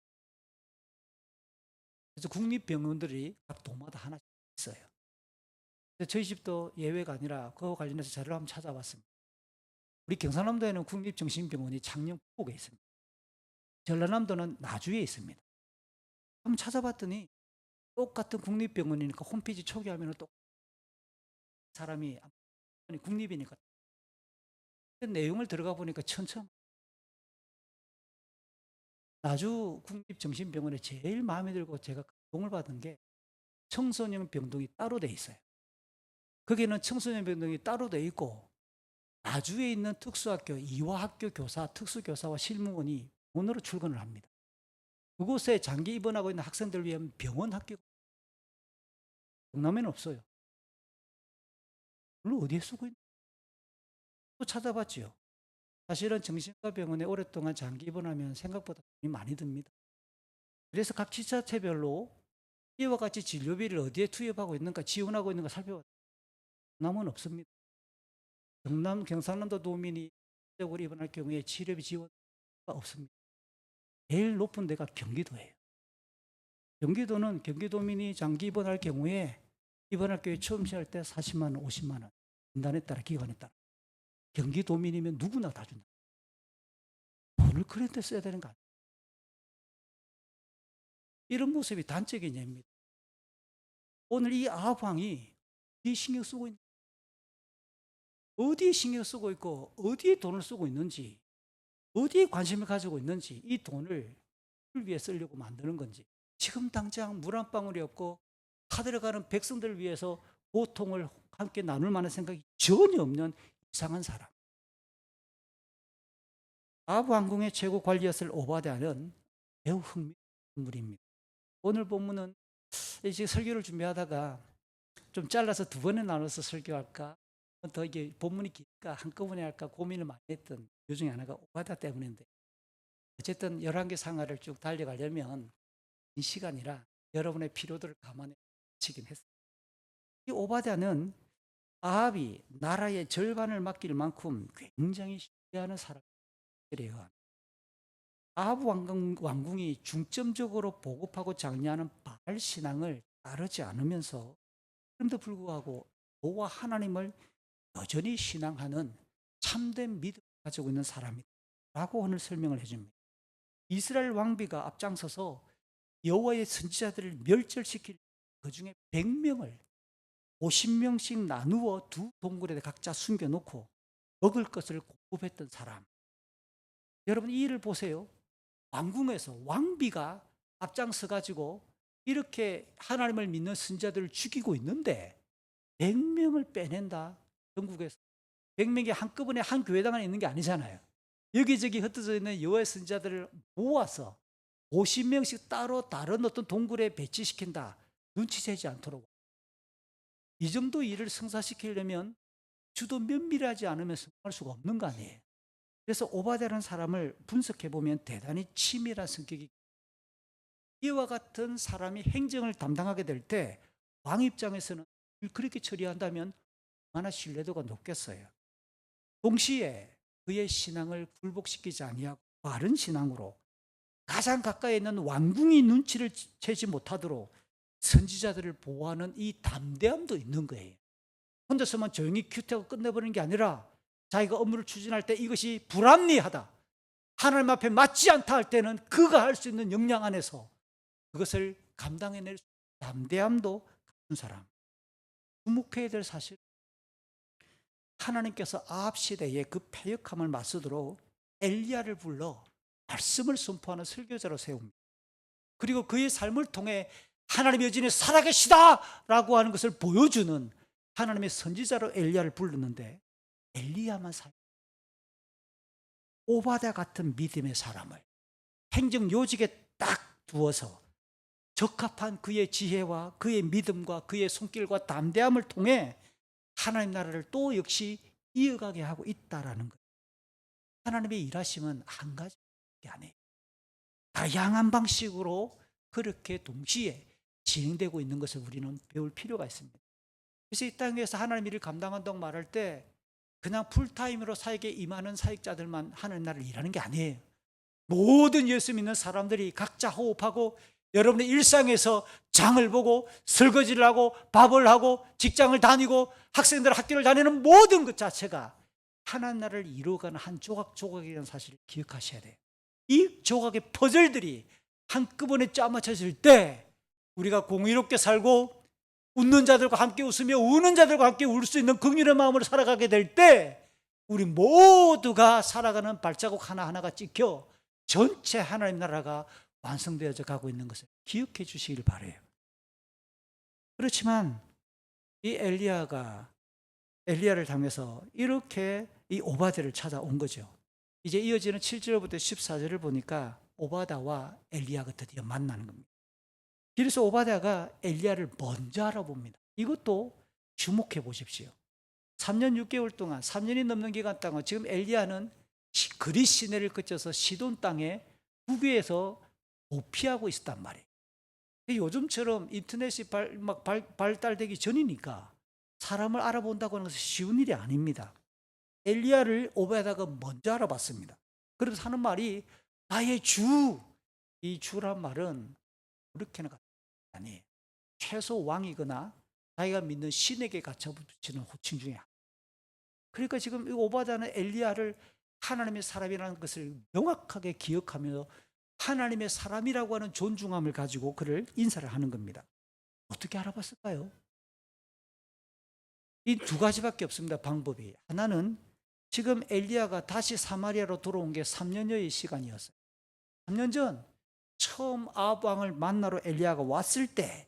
그래서 국립병원들이 각 도마다 하나씩 있어요. 저희 집도 예외가 아니라 그와 관련해서 자료를 한번 찾아봤습니다. 우리 경상남도에는 국립정신병원이 창녕포구에 있습니다. 전라남도는 나주에 있습니다. 한번 찾아봤더니 똑같은 국립병원이니까 홈페이지 초기화하면 또 사람이 국립이니까 내용을 들어가 보니까 천천. 나주 국립정신병원에 제일 마음에 들고 제가 감동을 받은 게 청소년 병동이 따로 돼 있어요. 거기는 청소년 병동이 따로 돼 있고 나주에 있는 특수학교, 이화학교 교사, 특수교사와 실무원이 병원으로 출근을 합니다. 그곳에 장기 입원하고 있는 학생들을 위한 병원 학교가 경남에는 없어요. 물론 어디에 쓰고 있나? 또 찾아봤지요. 사실은 정신과 병원에 오랫동안 장기 입원하면 생각보다 돈이 많이 듭니다. 그래서 각 지자체별로 이와 같이 진료비를 어디에 투입하고 있는가, 지원하고 있는가 살펴봤어요. 경남은 없습니다. 경상남도 도민이 적으로 입원할 경우에 치료비 지원가 없습니다. 제일 높은 데가 경기도예요. 경기도는 경기도민이 장기 입원할 경우에 입원할 경우에 처음 시할 때 40만 원, 50만 원, 진단에 따라 기관에 따라. 경기도민이면 누구나 다 준다. 돈을 그런 데 써야 되는 거 아니에요. 이런 모습이 단적인 예입니다. 오늘 이 아합 왕이 어디에 신경 쓰고 어디에 신경 쓰고 있고 어디에 돈을 쓰고 있는지, 어디에 관심을 가지고 있는지, 이 돈을 위해 쓰려고 만드는 건지, 지금 당장 물 한 방울이 없고 타들어가는 백성들을 위해서 고통을 함께 나눌 만한 생각이 전혀 없는 이상한 사람. 아합 왕궁의 최고 관리였을 오바댜는 매우 흥미로운 인물입니다. 오늘 본문은 이제 설교를 준비하다가 좀 잘라서 두 번에 나눠서 설교할까, 더 이게 본문이 기니까 한꺼번에 할까 고민을 많이 했던 그 중에 하나가 오바댜 때문인데, 어쨌든 11개 상하를 쭉 달려가려면 이 시간이라 여러분의 필요들을 감안해 치긴 했어요. 이 오바댜는 아합이 나라의 절반을 맡길 만큼 굉장히 신뢰하는 사람이래요. 아합 왕궁이 중점적으로 보급하고 장려하는 바알 신앙을 따르지 않으면서, 그럼에도 불구하고 여호와 하나님을 여전히 신앙하는 참된 믿음을 가지고 있는 사람이라고 오늘 설명을 해줍니다. 이스라엘 왕비가 앞장서서 여호와의 선지자들을 멸절시킬 그 중에 100명을 50명씩 나누어 두 동굴에 각자 숨겨놓고 먹을 것을 공급했던 사람. 여러분, 이 일을 보세요. 왕궁에서 왕비가 앞장서 가지고 이렇게 하나님을 믿는 선지자들을 죽이고 있는데 100명을 빼낸다. 전국에서 100명이 한꺼번에 한 교회당 안에 있는 게 아니잖아요. 여기저기 흩어져 있는 여호와의 선지자들을 모아서 50명씩 따로 다른 어떤 동굴에 배치시킨다. 눈치채지 않도록. 이 정도 일을 성사시키려면 주도 면밀하지 않으면 성공할 수가 없는 거 아니에요. 그래서 오바댜라는 사람을 분석해 보면 대단히 치밀한 성격이, 이와 같은 사람이 행정을 담당하게 될 때 왕 입장에서는 그렇게 처리한다면 얼마나 신뢰도가 높겠어요. 동시에 그의 신앙을 굴복시키지 아니하고 바른 신앙으로 가장 가까이 있는 왕궁이 눈치를 채지 못하도록 선지자들을 보호하는 이 담대함도 있는 거예요. 혼자서만 조용히 큐트하고 끝내버리는 게 아니라 자기가 업무를 추진할 때 이것이 불합리하다, 하나님 앞에 맞지 않다 할 때는 그가 할 수 있는 역량 안에서 그것을 감당해낼 수 있는 담대함도 갖춘 사람. 주목해야 될 사실, 하나님께서 아합 시대에 그 패역함을 맞서도록 엘리야를 불러 말씀을 선포하는 설교자로 세웁니다. 그리고 그의 삶을 통해 하나님의 여전히 살아계시다라고 하는 것을 보여주는 하나님의 선지자로 엘리야를 불렀는데, 엘리야만 오바댜 같은 믿음의 사람을 행정 요직에 딱 두어서 적합한 그의 지혜와 그의 믿음과 그의 손길과 담대함을 통해 하나님 나라를 또 역시 이어가게 하고 있다라는 거예요. 하나님의 일하심은 한 가지 아니에요. 다양한 방식으로 그렇게 동시에 진행되고 있는 것을 우리는 배울 필요가 있습니다. 그래서 이 땅에서 하나님 일을 감당한다고 말할 때 그냥 풀타임으로 사역에 임하는 사역자들만 하나님 나라를 일하는 게 아니에요. 모든 예수 믿는 사람들이 각자 호흡하고 여러분의 일상에서 장을 보고 설거지를 하고 밥을 하고 직장을 다니고 학생들 학교를 다니는 모든 것 자체가 하나님 나라를 이루어가는 한 조각조각이라는 사실을 기억하셔야 돼요. 이 조각의 퍼즐들이 한꺼번에 짜맞춰질 때 우리가 공의롭게 살고 웃는 자들과 함께 웃으며 우는 자들과 함께 울 수 있는 긍휼의 마음으로 살아가게 될 때 우리 모두가 살아가는 발자국 하나하나가 찍혀 전체 하나님 나라가 완성되어져 가고 있는 것을 기억해 주시길 바라요. 그렇지만 이 엘리야를 당해서 이렇게 이 오바댜를 찾아온 거죠. 이제 이어지는 7절부터 14절을 보니까 오바댜와 엘리야가 드디어 만나는 겁니다. 그래서 오바댜가 엘리야를 먼저 알아봅니다. 이것도 주목해 보십시오. 3년 6개월 동안 3년이 넘는 기간 동안 지금 엘리야는 그릿 시내를 거쳐서 시돈 땅에 북위에서 도피하고 있었단 말이에요. 요즘처럼 인터넷이 발달되기 전이니까 사람을 알아본다고 하는 것은 쉬운 일이 아닙니다. 엘리야를 오바댜가 먼저 알아봤습니다. 그래서 하는 말이 나의 주. 이 주란 말은 그렇게는 아니에요. 최소 왕이거나 자기가 믿는 신에게 갖춰붙이는 호칭 중에 하나. 그러니까 지금 이 오바댜는 엘리야를 하나님의 사람이라는 것을 명확하게 기억하며 하나님의 사람이라고 하는 존중함을 가지고 그를 인사를 하는 겁니다. 어떻게 알아봤을까요? 이 두 가지밖에 없습니다. 방법이. 하나는 지금 엘리야가 다시 사마리아로 돌아온 게 3년여의 시간이었어요. 3년 전 처음 아합 왕을 만나러 엘리야가 왔을 때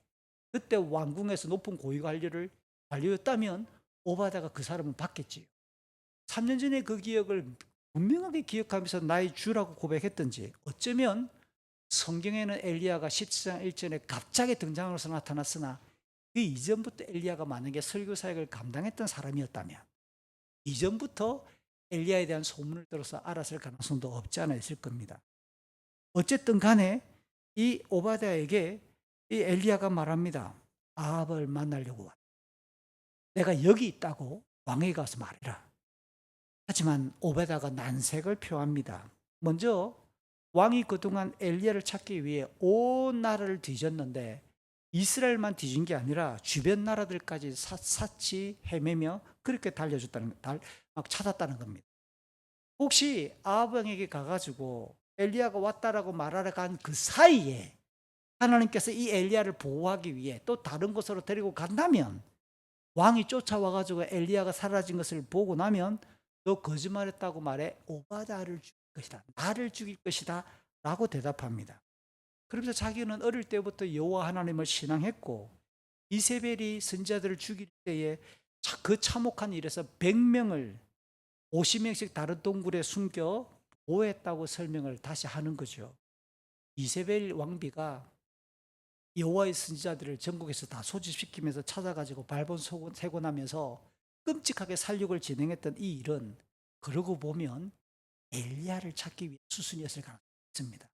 그때 왕궁에서 높은 고위 관리였다면 오바다가 그 사람은 받겠지요. 3년 전의 그 기억을 분명하게 기억하면서 나의 주라고 고백했던지, 어쩌면 성경에는 엘리야가 17장 1절에 갑자기 등장으로서 나타났으나 그 이전부터 엘리야가 만약에 설교 사역을 감당했던 사람이었다면 이전부터 엘리야에 대한 소문을 들어서 알았을 가능성도 없지 않아 있을 겁니다. 어쨌든 간에 이 오바댜에게 이 엘리야가 말합니다. 아합을 만나려고 왔다. 내가 여기 있다고 왕에게 가서 말해라. 하지만 오베다가 난색을 표합니다. 먼저 왕이 그동안 엘리야를 찾기 위해 온 나라를 뒤졌는데 이스라엘만 뒤진 게 아니라 주변 나라들까지 샅샅이 헤매며 그렇게 막 찾았다는 겁니다. 혹시 아합 왕에게 가가지고 엘리야가 왔다라고 말하러 간 그 사이에 하나님께서 이 엘리야를 보호하기 위해 또 다른 곳으로 데리고 간다면 왕이 쫓아와가지고 엘리야가 사라진 것을 보고 나면 너 거짓말했다고 말해 오바다를 죽일 것이다. 나를 죽일 것이다. 라고 대답합니다. 그러면서 자기는 어릴 때부터 여호와 하나님을 신앙했고 이세벨이 선지자들을 죽일 때에 그 참혹한 일에서 100명을 50명씩 다른 동굴에 숨겨 보호했다고 설명을 다시 하는 거죠. 이세벨 왕비가 여호와의 선지자들을 전국에서 다 소집시키면서 찾아가지고 발본 세고 나면서 끔찍하게 살육을 진행했던 이 일은 그러고 보면 엘리야를 찾기 위해 수순이었을 가능성이 있습니다.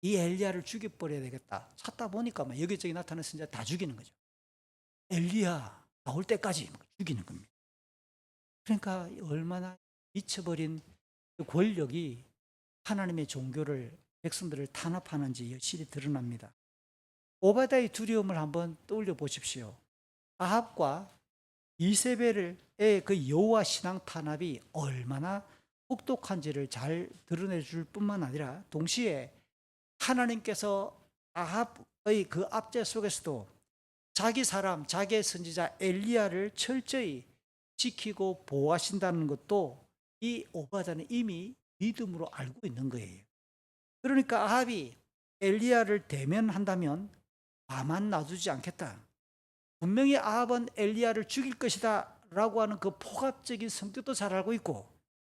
이 엘리야를 죽여버려야 되겠다. 찾다 보니까 막 여기저기 나타나는 선지자 다 죽이는 거죠. 엘리야 나올 때까지 죽이는 겁니다. 그러니까 얼마나 미쳐버린 그 권력이 하나님의 종교를 백성들을 탄압하는지 여실히 드러납니다. 오바다의 두려움을 한번 떠올려 보십시오. 아합과 이세벨의 그 여호와 신앙 탄압이 얼마나 혹독한지를 잘 드러내 줄 뿐만 아니라 동시에 하나님께서 아합의 그 압제 속에서도 자기 사람, 자기의 선지자 엘리야를 철저히 지키고 보호하신다는 것도 이 오바다는 이미 믿음으로 알고 있는 거예요. 그러니까 아합이 엘리야를 대면한다면 가만 놔두지 않겠다. 분명히 아합은 엘리야를 죽일 것이다 라고 하는 그 포괄적인 성격도 잘 알고 있고,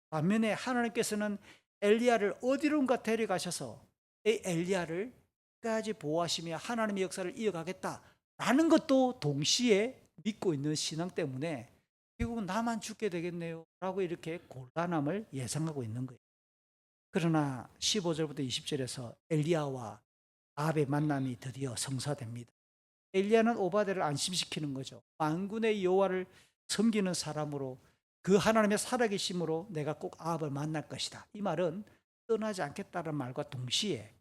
반면에 하나님께서는 엘리야를 어디론가 데려가셔서 이 엘리야를 끝까지 보호하시며 하나님의 역사를 이어가겠다라는 것도 동시에 믿고 있는 신앙 때문에 결국은 나만 죽게 되겠네요 라고 이렇게 곤란함을 예상하고 있는 거예요. 그러나 15절부터 20절에서 엘리야와 아합의 만남이 드디어 성사됩니다. 엘리야는 오바댜를 안심시키는 거죠. 만군의 여호와를 섬기는 사람으로 그 하나님의 살아계심으로 내가 꼭 아합을 만날 것이다. 이 말은 떠나지 않겠다는 말과 동시에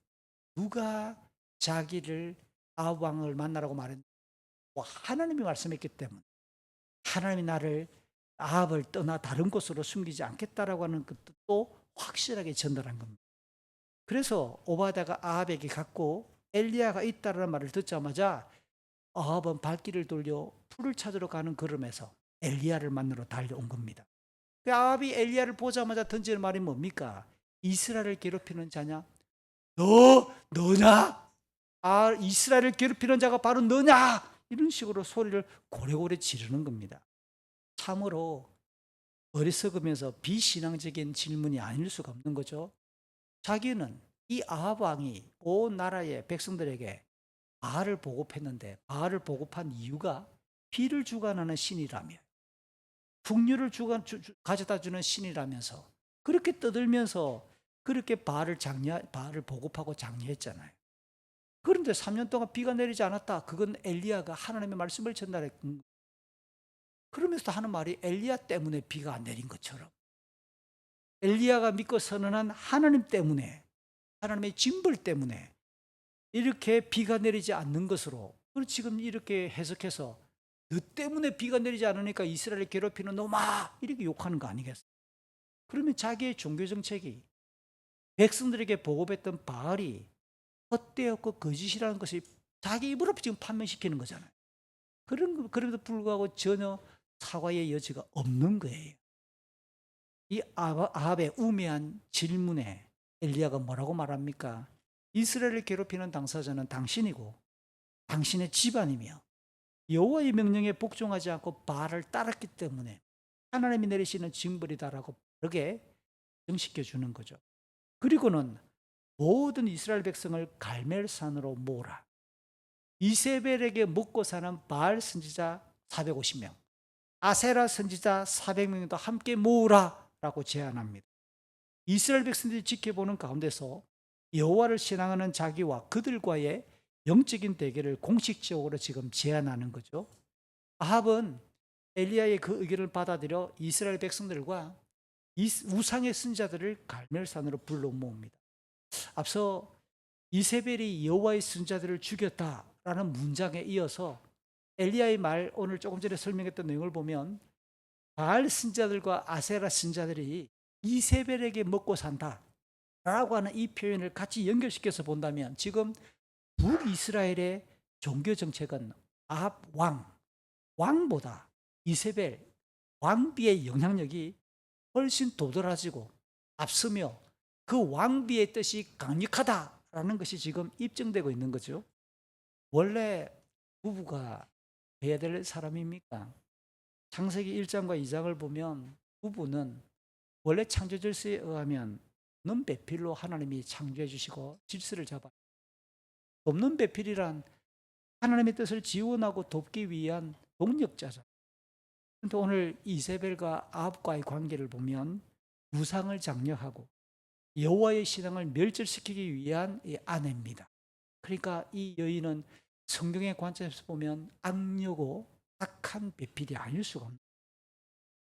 누가 자기를 아합 왕을 만나라고 말했는지 하나님이 말씀했기 때문에 하나님이 나를 아합을 떠나 다른 곳으로 숨기지 않겠다라고 하는 그 뜻도 확실하게 전달한 겁니다. 그래서 오바댜가 아합에게 갔고 엘리야가 있다라는 말을 듣자마자 아합은 발길을 돌려 풀을 찾으러 가는 걸음에서 엘리야를 만나러 달려온 겁니다. 그 아합이 엘리야를 보자마자 던지는 말이 뭡니까? 이스라엘을 괴롭히는 자냐? 너냐? 아, 이스라엘을 괴롭히는 자가 바로 너냐? 이런 식으로 소리를 고래고래 지르는 겁니다. 참으로 어리석으면서 비신앙적인 질문이 아닐 수가 없는 거죠. 자기는 이 아합 왕이 온 나라의 백성들에게 바알을 보급했는데 바알을 보급한 이유가 비를 주관하는 신이라며 풍류를 가져다 주는 신이라면서 그렇게 떠들면서 그렇게 바알을 보급하고 장려했잖아요. 그런데 3년 동안 비가 내리지 않았다. 그건 엘리야가 하나님의 말씀을 전달했고, 그러면서 하는 말이 엘리야 때문에 비가 안 내린 것처럼 엘리야가 믿고 선언한 하나님 때문에, 하나님의 징벌 때문에 이렇게 비가 내리지 않는 것으로 지금 이렇게 해석해서 너 때문에 비가 내리지 않으니까 이스라엘을 괴롭히는 놈아 이렇게 욕하는 거 아니겠어요? 그러면 자기의 종교 정책이 백성들에게 보급했던 바알이 헛되었고 거짓이라는 것이 자기 입을 지금 판명시키는 거잖아요. 그럼에도 불구하고 전혀 사과의 여지가 없는 거예요. 이 아합의 우매한 질문에 엘리야가 뭐라고 말합니까? 이스라엘을 괴롭히는 당사자는 당신이고 당신의 집안이며 여호와의 명령에 복종하지 않고 바알을 따랐기 때문에 하나님이 내리시는 징벌이다라고 바르게 정시켜 주는 거죠. 그리고는 모든 이스라엘 백성을 갈멜산으로 모으라. 이세벨에게 먹고 사는 바알 선지자 450명, 아세라 선지자 400명도 함께 모으라라고 제안합니다. 이스라엘 백성들이 지켜보는 가운데서 여호와를 신앙하는 자기와 그들과의 영적인 대결을 공식적으로 지금 제안하는 거죠. 아합은 엘리야의 그 의견을 받아들여 이스라엘 백성들과 우상의 선지자들을 갈멜산으로 불러 모읍니다. 앞서 이세벨이 여호와의 선지자들을 죽였다라는 문장에 이어서 엘리야의 말, 오늘 조금 전에 설명했던 내용을 보면 바알 선지자들과 아세라 선지자들이 이세벨에게 먹고 산다라고 하는 이 표현을 같이 연결시켜서 본다면 지금 북이스라엘의 종교 정책은 아합 왕보다 이세벨 왕비의 영향력이 훨씬 도드라지고 앞서며 그 왕비의 뜻이 강력하다라는 것이 지금 입증되고 있는 거죠. 원래 부부가 해야 될 사람입니까? 창세기 1장과 2장을 보면 부부는 원래 창조 질서에 의하면 없는 배필로 하나님이 창조해 주시고 질서를 잡아. 없는 배필이란 하나님의 뜻을 지원하고 돕기 위한 동력자죠. 그런데 오늘 이세벨과 아합과의 관계를 보면 우상을 장려하고 여호와의 신앙을 멸절시키기 위한 이 아내입니다. 그러니까 이 여인은 성경의 관점에서 보면 악녀고 악한 배필이 아닐 수가 없는,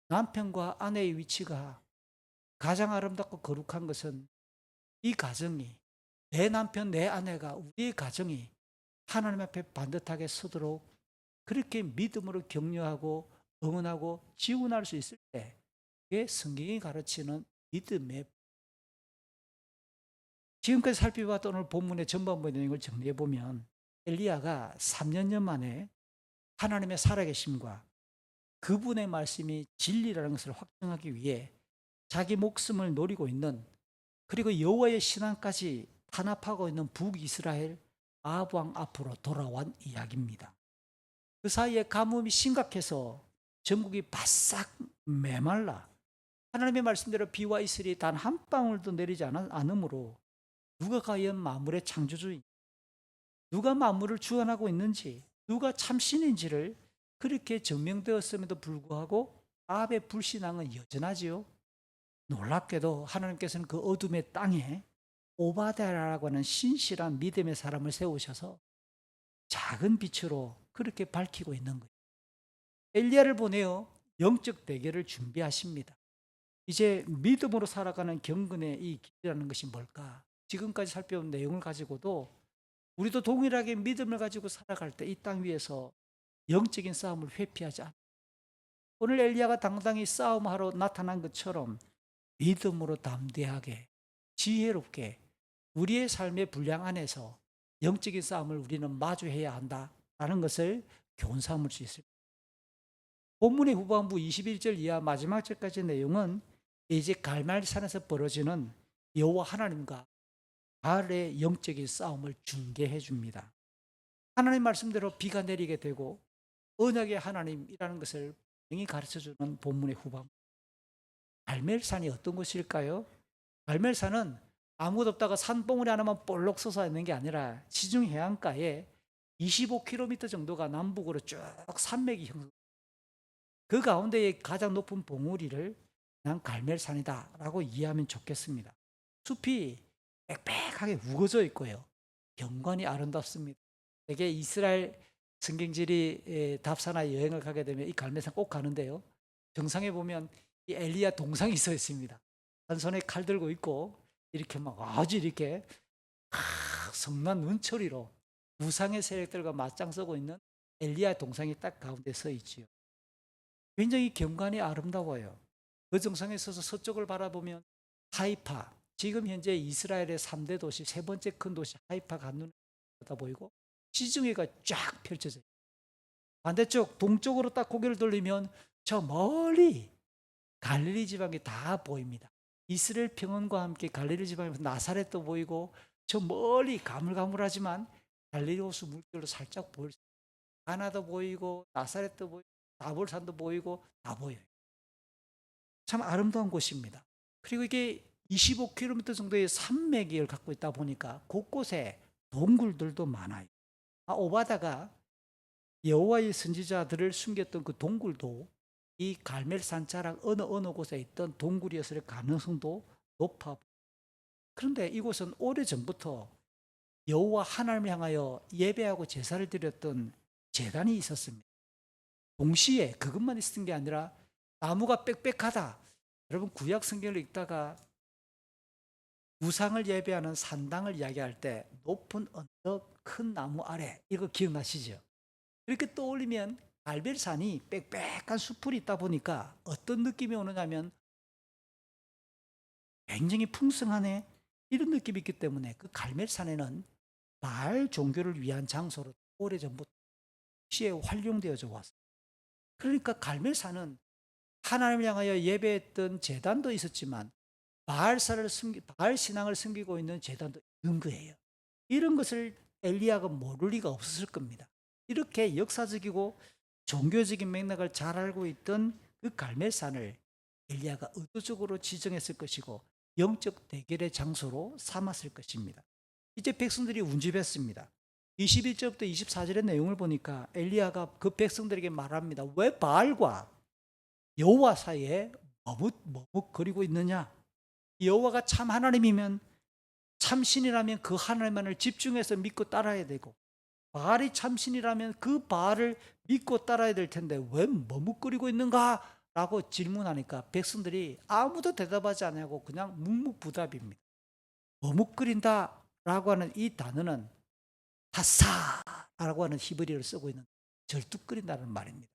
남편과 아내의 위치가 가장 아름답고 거룩한 것은 이 가정이, 내 남편 내 아내가, 우리의 가정이 하나님 앞에 반듯하게 서도록 그렇게 믿음으로 격려하고 응원하고 지원할 수 있을 때, 그게 성경이 가르치는 믿음의, 지금까지 살펴봤던 오늘 본문의 전반부의 내용을 정리해 보면 엘리야가 3년 만에 하나님의 살아계심과 그분의 말씀이 진리라는 것을 확증하기 위해 자기 목숨을 노리고 있는, 그리고 여호와의 신앙까지 탄압하고 있는 북이스라엘 아합 왕 앞으로 돌아온 이야기입니다. 그 사이에 가뭄이 심각해서 전국이 바싹 메말라 하나님의 말씀대로 비와 이슬이 단 한 방울도 내리지 않으므로 누가 과연 만물의 창조주인지, 누가 만물을 주관하고 있는지, 누가 참신인지를 그렇게 증명되었음에도 불구하고 아합의 불신앙은 여전하지요. 놀랍게도 하나님께서는 그 어둠의 땅에 오바댜라고 하는 신실한 믿음의 사람을 세우셔서 작은 빛으로 그렇게 밝히고 있는 거예요. 엘리야를 보내어 영적 대결을 준비하십니다. 이제 믿음으로 살아가는 경건의 이 길이라는 것이 뭘까? 지금까지 살펴본 내용을 가지고도 우리도 동일하게 믿음을 가지고 살아갈 때 이 땅 위에서 영적인 싸움을 회피하지 않아. 오늘 엘리야가 당당히 싸움하러 나타난 것처럼 믿음으로 담대하게 지혜롭게 우리의 삶의 분량 안에서 영적인 싸움을 우리는 마주해야 한다라는 것을 교훈 삼을 수 있습니다. 본문의 후반부 21절 이하 마지막 절까지 내용은 이제 갈멜산에서 벌어지는 여호와 하나님과 바알의 영적인 싸움을 중계해 줍니다. 하나님 말씀대로 비가 내리게 되고 언약의 하나님이라는 것을 분명히 가르쳐주는 본문의 후반부. 갈멜산이 어떤 곳일까요? 갈멜산은 아무것도 없다가 산봉우리 하나만 볼록 솟아 있는 게 아니라 지중 해안가에 25km 정도가 남북으로 쭉 산맥이 형성. 그 가운데에 가장 높은 봉우리를 난 갈멜산이다라고 이해하면 좋겠습니다. 숲이 빽빽하게 우거져 있고요. 경관이 아름답습니다. 되게 이스라엘 성경지리 답사나 여행을 가게 되면 이 갈멜산 꼭 가는데요. 정상에 보면 이 엘리야 동상이 서 있습니다. 한 손에 칼 들고 있고 이렇게 막 아주 이렇게 성난 눈초리로 우상의 세력들과 맞짱 서고 있는 엘리야 동상이 딱 가운데 서 있지요. 굉장히 경관이 아름다워요. 그 정상에 서서 서쪽을 바라보면 하이파, 지금 현재 이스라엘의 3대 도시, 세 번째 큰 도시 하이파가 한눈에 보이고 지중해가 쫙 펼쳐져요. 반대쪽 동쪽으로 딱 고개를 돌리면 저 멀리 갈릴리 지방이 다 보입니다. 이스라엘 평원과 함께 갈릴리 지방에서 나사렛도 보이고 저 멀리 가물가물하지만 갈릴리 호수 물결도 살짝 보일 수 있어요. 가나도 보이고 나사렛도 보이고 나볼산도 보이고 다 보여요. 참 아름다운 곳입니다. 그리고 이게 25km 정도의 산맥을 갖고 있다 보니까 곳곳에 동굴들도 많아요. 오바다가 여호와의 선지자들을 숨겼던 그 동굴도 이 갈멜산 자락 어느 곳에 있던 동굴이었을 가능성도 높아. 그런데 이곳은 오래전부터 여호와 하나님을 향하여 예배하고 제사를 드렸던 제단이 있었습니다. 동시에 그것만 있었던 게 아니라 나무가 빽빽하다. 여러분 구약 성경을 읽다가 우상을 예배하는 산당을 이야기할 때 높은 언덕 큰 나무 아래, 이거 기억나시죠? 이렇게 떠올리면 갈멜산이 빽빽한 수풀이 있다 보니까 어떤 느낌이 오느냐면 굉장히 풍성하네, 이런 느낌이 있기 때문에 그 갈멜산에는 바알 종교를 위한 장소로 오래전부터 시에 활용되어져 왔어요. 그러니까 갈멜산은 하나님을 향하여 예배했던 제단도 있었지만 바알 신앙을 숨기고 있는 제단도 있는 거예요. 이런 것을 엘리야가 모를 리가 없었을 겁니다. 이렇게 역사적이고 종교적인 맥락을 잘 알고 있던 그 갈멜산을 엘리야가 의도적으로 지정했을 것이고 영적 대결의 장소로 삼았을 것입니다. 이제 백성들이 운집했습니다. 21절부터 24절의 내용을 보니까 엘리야가 그 백성들에게 말합니다. 왜 바알과 여호와 사이에 머뭇거리고 있느냐? 여호와가 참 하나님이면, 참 신이라면 그 하나님만을 집중해서 믿고 따라야 되고, 바알이 참 신이라면 그 바알을 믿고 따라야 될 텐데 왜 머뭇거리고 있는가? 라고 질문하니까 백성들이 아무도 대답하지 않고 그냥 묵묵부답입니다. 머뭇거린다 라고 하는 이 단어는 타사라고 하는 히브리어를 쓰고 있는 절뚝거린다는 말입니다.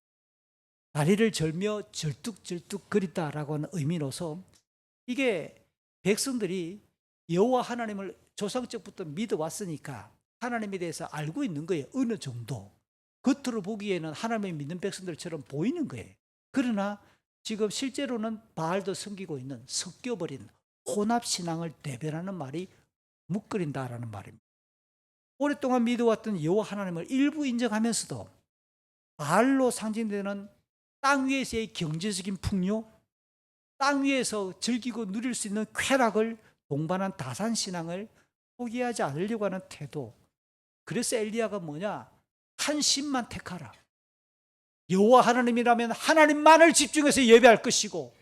다리를 절며 절뚝절뚝거리다라고 하는 의미로서 이게 백성들이 여호와 하나님을 조상적부터 믿어왔으니까 하나님에 대해서 알고 있는 거예요. 어느 정도. 겉으로 보기에는 하나님을 믿는 백성들처럼 보이는 거예요. 그러나 지금 실제로는 바알도 섬기고 있는 섞여버린 혼합신앙을 대변하는 말이 묵거린다라는 말입니다. 오랫동안 믿어왔던 여호와 하나님을 일부 인정하면서도 바알로 상징되는 땅 위에서의 경제적인 풍요, 땅 위에서 즐기고 누릴 수 있는 쾌락을 동반한 다산신앙을 포기하지 않으려고 하는 태도. 그래서 엘리야가 뭐냐? 한 신만 택하라. 여호와 하나님이라면 하나님만을 집중해서 예배할 것이고,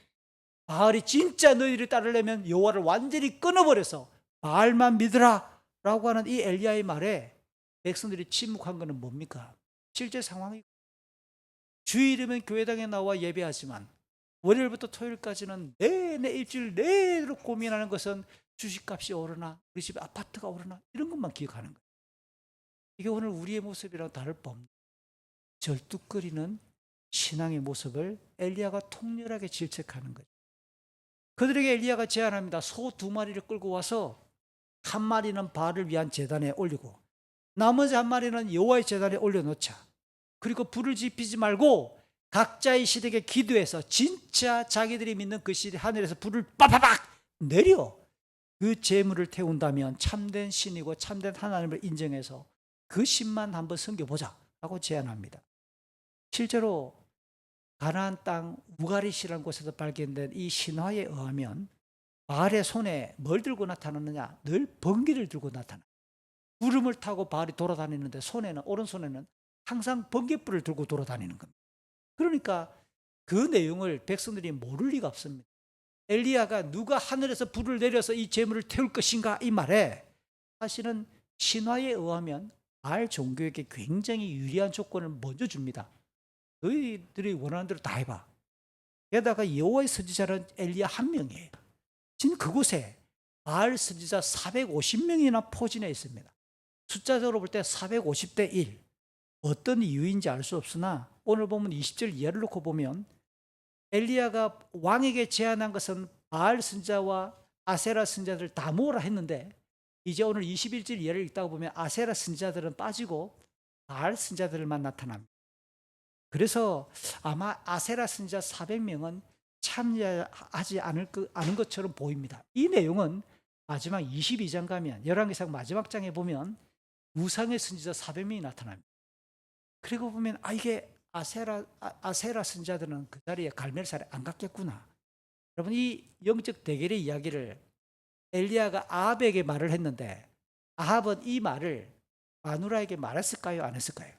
바알이 진짜 너희를 따르려면 여호와를 완전히 끊어버려서 바알만 믿으라 라고 하는 이 엘리야의 말에 백성들이 침묵한 것은 뭡니까? 실제 상황이 주일이면 교회당에 나와 예배하지만 월요일부터 토요일까지는 내내 일주일 내로 고민하는 것은 주식값이 오르나, 우리 집 아파트가 오르나, 이런 것만 기억하는 거예요. 이게 오늘 우리의 모습이랑 다를 바 없는 절뚝거리는 신앙의 모습을 엘리야가 통렬하게 질책하는 거죠. 그들에게 엘리야가 제안합니다. 소 2마리를 끌고 와서 한 마리는 바알을 위한 제단에 올리고 나머지 한 마리는 여호와의 제단에 올려놓자. 그리고 불을 지피지 말고 각자의 신에게 기도해서 진짜 자기들이 믿는 그 신이 하늘에서 불을 빠바박 내려 그 제물을 태운다면 참된 신이고 참된 하나님을 인정해서 그 신만 한번 섬겨보자 라고 제안합니다. 실제로 가나안 땅 우가릿이라는 곳에서 발견된 이 신화에 의하면 바알의 손에 뭘 들고 나타나느냐? 늘 번개를 들고 나타나. 구름을 타고 바알이 돌아다니는데 오른손에는 항상 번개불을 들고 돌아다니는 겁니다. 그러니까 그 내용을 백성들이 모를 리가 없습니다. 엘리야가 누가 하늘에서 불을 내려서 이 제물을 태울 것인가 이 말에 사실은 신화에 의하면 바알 종교에게 굉장히 유리한 조건을 먼저 줍니다. 너희들이 원하는 대로 다 해봐. 게다가 여호와의 선지자는 엘리야 한 명이에요. 지금 그곳에 바알 선지자 450명이나 포진해 있습니다. 숫자적으로 볼 때 450대 1. 어떤 이유인지 알 수 없으나 오늘 보면 20절 이하를 놓고 보면 엘리야가 왕에게 제안한 것은 바알 선지자와 아세라 선지자들을 다 모으라 했는데 이제 오늘 21절 이하를 읽다가 보면 아세라 선지자들은 빠지고 바알 선지자들만 나타납니다. 그래서 아마 아세라 선지자 400명은 참여하지 않은 것처럼 보입니다. 이 내용은 마지막 22장 가면, 열왕기상 마지막 장에 보면 우상의 선지자 400명이 나타납니다. 그리고 보면 이게 아세라 선지자들은 그 자리에 갈멜살에 안 갔겠구나. 여러분, 이 영적 대결의 이야기를 엘리야가 아합에게 말을 했는데 아합은 이 말을 마누라에게 말했을까요? 안 했을까요?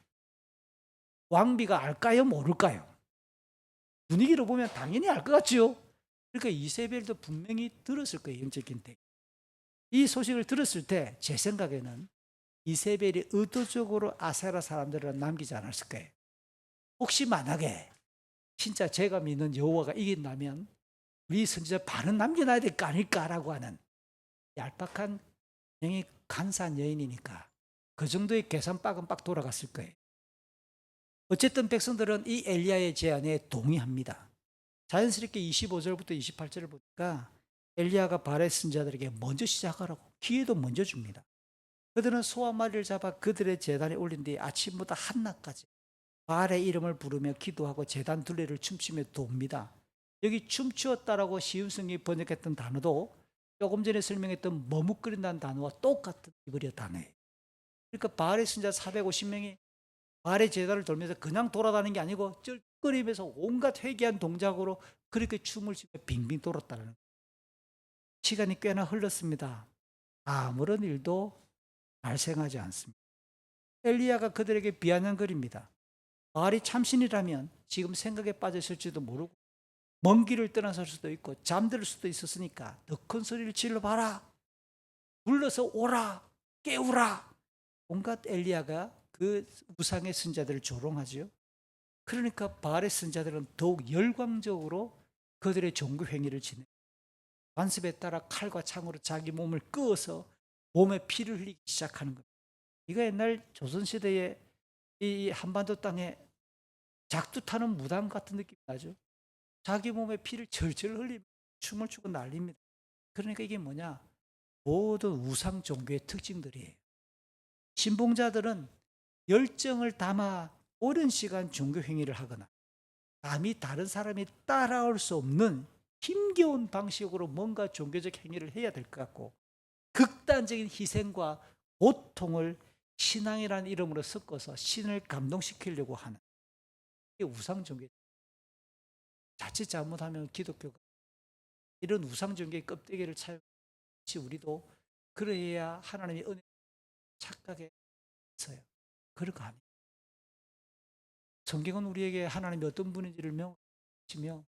왕비가 알까요? 모를까요? 분위기로 보면 당연히 알 것 같지요. 그러니까 이세벨도 분명히 들었을 거예요. 영적인 대결. 이 소식을 들었을 때 제 생각에는 이세벨이 의도적으로 아세라 사람들을 남기지 않았을 거예요. 혹시 만약에 진짜 제가 믿는 여호와가 이긴다면 우리 선지자 반은 남겨놔야 될 거 아닐까라고 하는 얄팍한 영이 간사한 여인이니까 그 정도의 계산 빠금빡 돌아갔을 거예요. 어쨌든 백성들은 이 엘리야의 제안에 동의합니다. 자연스럽게 25절부터 28절을 보니까 엘리야가 바알의 선지자들에게 먼저 시작하라고 기회도 먼저 줍니다. 그들은 소 한 마리를 잡아 그들의 제단에 올린 뒤 아침부터 한낮까지 바알의 이름을 부르며 기도하고 제단 둘레를 춤추며 돕니다. 여기 춤추었다라고 시음성이 번역했던 단어도 조금 전에 설명했던 머뭇거린다는 단어와 똑같은 이브리어 단어예요. 그러니까 바알의 선지자 450명이 바알의 제단을 돌면서 그냥 돌아다니는 게 아니고 쩔거리면서 온갖 회개한 동작으로 그렇게 춤을 추며 빙빙 돌았다는 거예요. 시간이 꽤나 흘렀습니다. 아무런 일도 발생하지 않습니다. 엘리야가 그들에게 비아냥거립니다. 바알이 참신이라면 지금 생각에 빠졌을지도 모르고 먼 길을 떠났을 수도 있고 잠들 수도 있었으니까 더 큰 소리를 질러봐라, 불러서 오라, 깨우라. 온갖 엘리야가 그 우상의 선자들을 조롱하죠. 그러니까 바알의 선자들은 더욱 열광적으로 그들의 종교 행위를 진행. 관습에 따라 칼과 창으로 자기 몸을 끄어서 몸에 피를 흘리기 시작하는 겁니다. 이거 옛날 조선시대에 이 한반도 땅에 작두 타는 무당 같은 느낌이 나죠. 자기 몸에 피를 절절 흘리며 춤을 추고 난립니다. 그러니까 이게 뭐냐? 모든 우상 종교의 특징들이에요. 신봉자들은 열정을 담아 오랜 시간 종교 행위를 하거나 감히 다른 사람이 따라올 수 없는 힘겨운 방식으로 뭔가 종교적 행위를 해야 될 것 같고 극단적인 희생과 고통을 신앙이라는 이름으로 섞어서 신을 감동시키려고 하는 이게 우상 종교. 자칫 잘못하면 기독교가 이런 우상 종교의 껍데기를 차용치 우리도 그래야 하나님의 은혜 착각에 있어요. 그럴 거 아니에요. 성경은 우리에게 하나님이 어떤 분인지를 명시며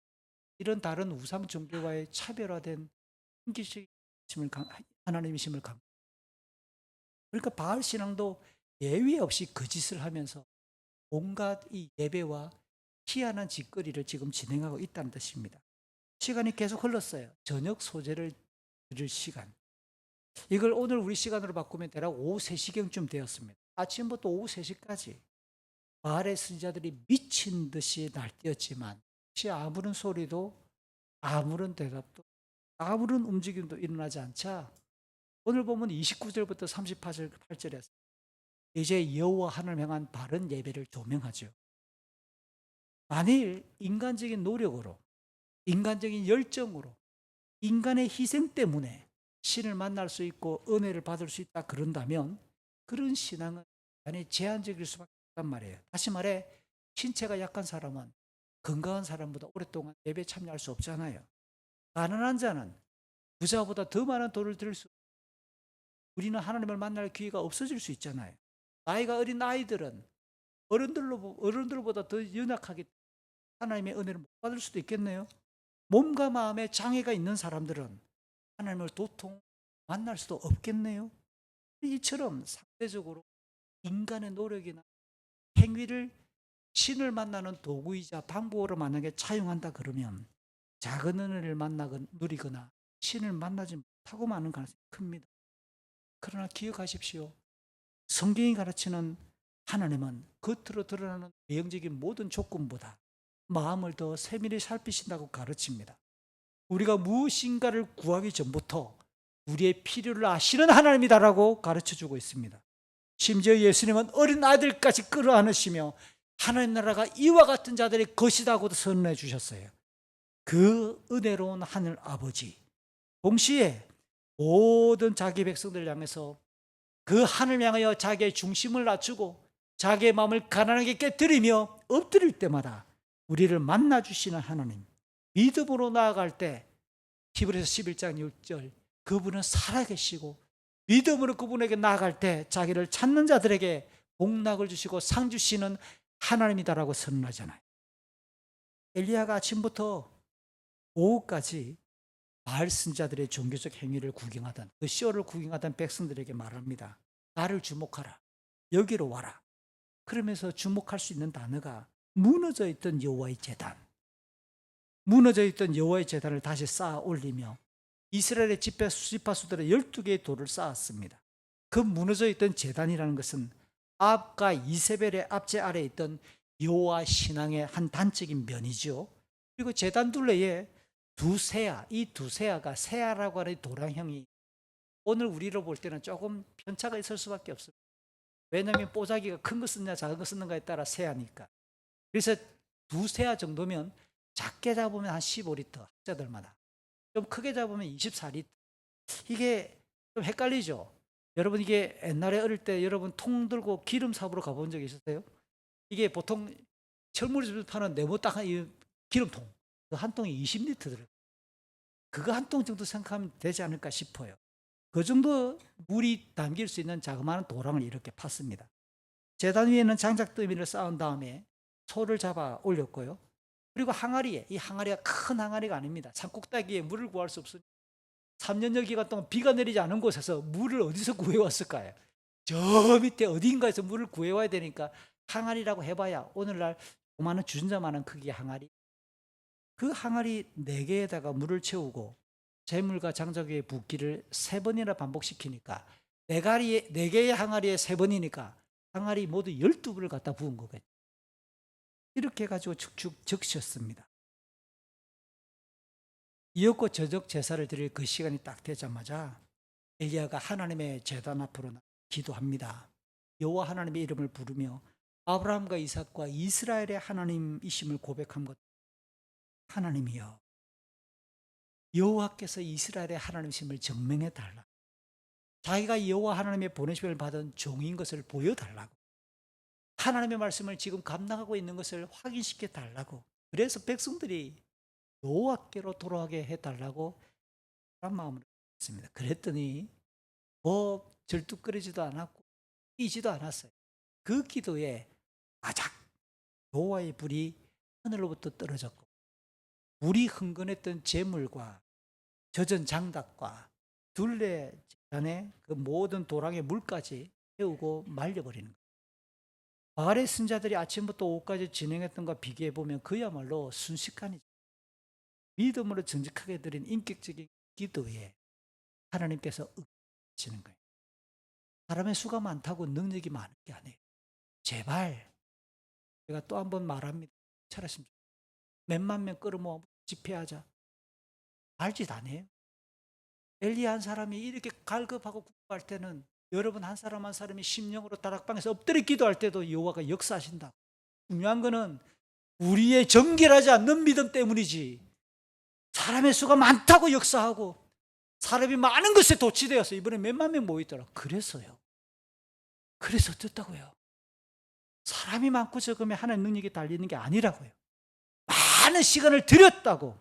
이런 다른 우상 종교와의 차별화된 신기식 하나님이심을 강. 그러니까 바알 신앙도 예외 없이 그 짓을 하면서 온갖 이 예배와 희한한 짓거리를 지금 진행하고 있다는 뜻입니다. 시간이 계속 흘렀어요. 저녁 소재를 들을 시간. 이걸 오늘 우리 시간으로 바꾸면 대략 오후 3시경쯤 되었습니다. 아침부터 오후 3시까지 바알의 선지자들이 미친 듯이 날뛰었지만 혹시 아무런 소리도 아무런 대답도 아무런 움직임도 일어나지 않자 오늘 보면 29절부터 38절에서 이제 여호와 하나님을 향한 바른 예배를 조명하죠. 만일 인간적인 노력으로 인간적인 열정으로 인간의 희생 때문에 신을 만날 수 있고 은혜를 받을 수 있다 그런다면 그런 신앙은 아니 제한적일 수밖에 없단 말이에요. 다시 말해 신체가 약한 사람은 건강한 사람보다 오랫동안 예배에 참여할 수 없잖아요. 가난한 자는 부자보다 더 많은 돈을 들일 수 우리는 하나님을 만날 기회가 없어질 수 있잖아요. 나이가 어린 아이들은 어른들보다 더 연약하기 때문에 하나님의 은혜를 못 받을 수도 있겠네요. 몸과 마음에 장애가 있는 사람들은 하나님을 도통 만날 수도 없겠네요. 이처럼 상대적으로 인간의 노력이나 행위를 신을 만나는 도구이자 방법으로 만약에 차용한다 그러면 작은 은혜를 누리거나 신을 만나지 못하고 마는 가능성이 큽니다. 그러나 기억하십시오. 성경이 가르치는 하나님은 겉으로 드러나는 외형적인 모든 조건보다 마음을 더 세밀히 살피신다고 가르칩니다. 우리가 무엇인가를 구하기 전부터 우리의 필요를 아시는 하나님이다라고 가르쳐주고 있습니다. 심지어 예수님은 어린 아이들까지 끌어안으시며 하나님 나라가 이와 같은 자들의 것이다고도 선언해 주셨어요. 그 은혜로운 하늘 아버지, 동시에 모든 자기 백성들을 향해서 그 하늘을 향하여 자기의 중심을 낮추고 자기의 마음을 가난하게 깨뜨리며 엎드릴 때마다 우리를 만나 주시는 하나님, 믿음으로 나아갈 때 히브리서 11장 6절, 그분은 살아계시고 믿음으로 그분에게 나아갈 때 자기를 찾는 자들에게 복락을 주시고 상 주시는 하나님이다라고 선언하잖아요. 엘리야가 아침부터 오후까지 바알 선지자들의 종교적 행위를 구경하던, 그 쇼를 구경하던 백성들에게 말합니다. 나를 주목하라. 여기로 와라. 그러면서 주목할 수 있는 단어가 무너져 있던 여호와의 제단, 무너져 있던 여호와의 제단을 다시 쌓아 올리며 이스라엘의 지파수들의 12개의 돌을 쌓았습니다. 그 무너져 있던 제단이라는 것은 아합과 이세벨의 압제 아래에 있던 여호와 신앙의 한 단적인 면이죠. 그리고 제단 둘레에 두 세아, 이 두 세아가 세아라고 하는 도랑형이 오늘 우리로 볼 때는 조금 편차가 있을 수밖에 없습니다. 왜냐하면 뽀자기가 큰 거 쓰느냐 작은 거 쓰는가에 따라 세아니까. 그래서 두 세아 정도면 작게 잡으면 한 15리터 학자들마다, 좀 크게 잡으면 24리터. 이게 좀 헷갈리죠. 여러분, 이게 옛날에 어릴 때 여러분 통 들고 기름 사보러 가본 적 있으세요? 이게 보통 철물점에서 파는 네모 딱 이 기름통, 그 한 통에 20리터 들어요. 그거 한 통 정도 생각하면 되지 않을까 싶어요. 그 정도 물이 담길 수 있는 자그마한 도랑을 이렇게 팠습니다. 제단 위에는 장작더미를 쌓은 다음에 소를 잡아 올렸고요. 그리고 항아리에, 이 항아리가 큰 항아리가 아닙니다. 산꼭대기에 물을 구할 수 없으니 3년여 기간 동안 비가 내리지 않은 곳에서 물을 어디서 구해왔을까요? 저 밑에 어딘가에서 물을 구해와야 되니까 항아리라고 해봐야 오늘날 조그마한 주전자만한 크기의 항아리, 그 항아리 4개에다가 물을 채우고 재물과 장작의 붓기를 3번이나 반복시키니까 4개의 항아리에 3번이니까 항아리 모두 12불을 갖다 부은 거겠죠. 이렇게 해가지고 축축 적셨습니다. 이었고 저녁 제사를 드릴 그 시간이 딱 되자마자 엘리야가 하나님의 제단 앞으로 기도합니다. 여호와 하나님의 이름을 부르며 아브라함과 이삭과 이스라엘의 하나님이심을 고백한 것. 하나님이여, 여호와께서 이스라엘의 하나님이심을 증명해 달라. 자기가 여호와 하나님의 보내심을 받은 종인 것을 보여달라고. 하나님의 말씀을 지금 감당하고 있는 것을 확인시켜 달라고. 그래서 백성들이 여호와께로 돌아가게 해달라고 그런 마음으로 했습니다. 그랬더니 뭐 절뚝거리지도 않았고 뛰지도 않았어요. 그 기도에 아작 여호와의 불이 하늘로부터 떨어졌고 불이 흥건했던 재물과 젖은 장닭과 둘레 재단에 그 모든 도랑의 물까지 태우고 말려버리는 거예요. 바알의 선자들이 아침부터 오후까지 진행했던 것과 비교해 보면 그야말로 순식간이죠. 믿음으로 정직하게 드린 인격적인 기도에 하나님께서 응하시는 거예요. 사람의 수가 많다고 능력이 많은 게 아니에요. 제발, 제가 또 한 번 말합니다. 잘하십시오. 몇만 명 끌어모아 집회하자. 알짓 안 해요. 엘리야 한 사람이 이렇게 갈급하고 구할 때는 여러분 한 사람 한 사람이 심령으로 다락방에서 엎드려 기도할 때도 여호와가 역사하신다. 중요한 거는 우리의 정결하지 않는 믿음 때문이지, 사람의 수가 많다고 역사하고 사람이 많은 것에 도취되어서 이번에 몇만 명 모이더라. 그래서요. 그래서 어떻다고요? 사람이 많고 적으면 하나님 능력이 달리는 게 아니라고요. 많은 시간을 들였다고,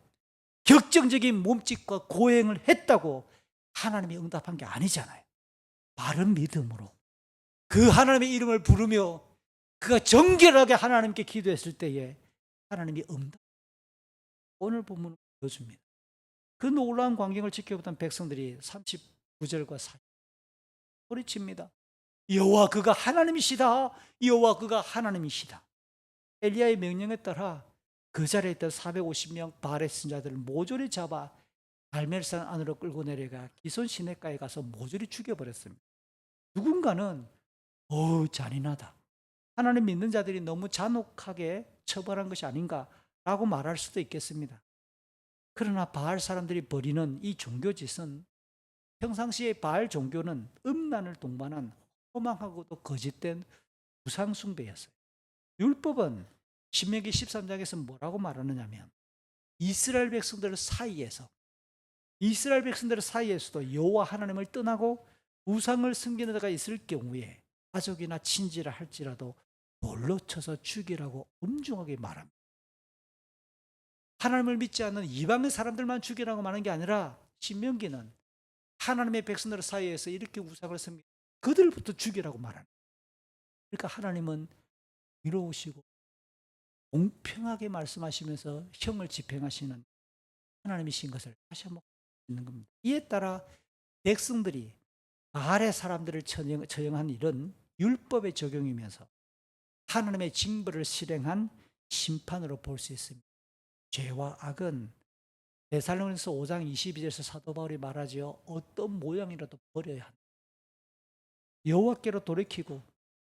격정적인 몸짓과 고행을 했다고 하나님이 응답한 게 아니잖아요. 바른 믿음으로 그 하나님의 이름을 부르며 그가 정결하게 하나님께 기도했을 때에 하나님이 응답. 오늘 본문을 보여줍니다. 그 놀라운 광경을 지켜보던 백성들이 39절과 40절 소리칩니다. 여호와 그가 하나님이시다. 여호와 그가 하나님이시다. 엘리야의 명령에 따라 그 자리에 있던 450명 바알의 선자들을 모조리 잡아 갈멜산 안으로 끌고 내려가 기손 시내가에 가서 모조리 죽여버렸습니다. 누군가는 잔인하다, 하나님 믿는 자들이 너무 잔혹하게 처벌한 것이 아닌가라고 말할 수도 있겠습니다. 그러나 바알 사람들이 벌이는 이 종교짓은 평상시에 바알 종교는 음란을 동반한 허망하고도 거짓된 우상 숭배였어요. 율법은 신명기 13장에서 뭐라고 말하느냐면 이스라엘 백성들 사이에서도 여호와 하나님을 떠나고 우상을 섬기는 자가 있을 경우에 가족이나 친지라 할지라도 돌로 쳐서 죽이라고 엄중하게 말합니다. 하나님을 믿지 않는 이방의 사람들만 죽이라고 말하는 게 아니라 신명기는 하나님의 백성들 사이에서 이렇게 우상을 섬기는 그들부터 죽이라고 말합니다. 그러니까 하나님은 위로우시고 공평하게 말씀하시면서 형을 집행하시는 하나님이신 것을 다시 한번 있는 겁니다. 이에 따라 백성들이 아래 사람들을 처형한 일은 율법의 적용이면서 하나님의 징벌을 실행한 심판으로 볼 수 있습니다. 죄와 악은 데살로니가서 5장 22절에서 사도 바울이 말하지요. 어떤 모양이라도 버려야 한다. 여호와께로 돌이키고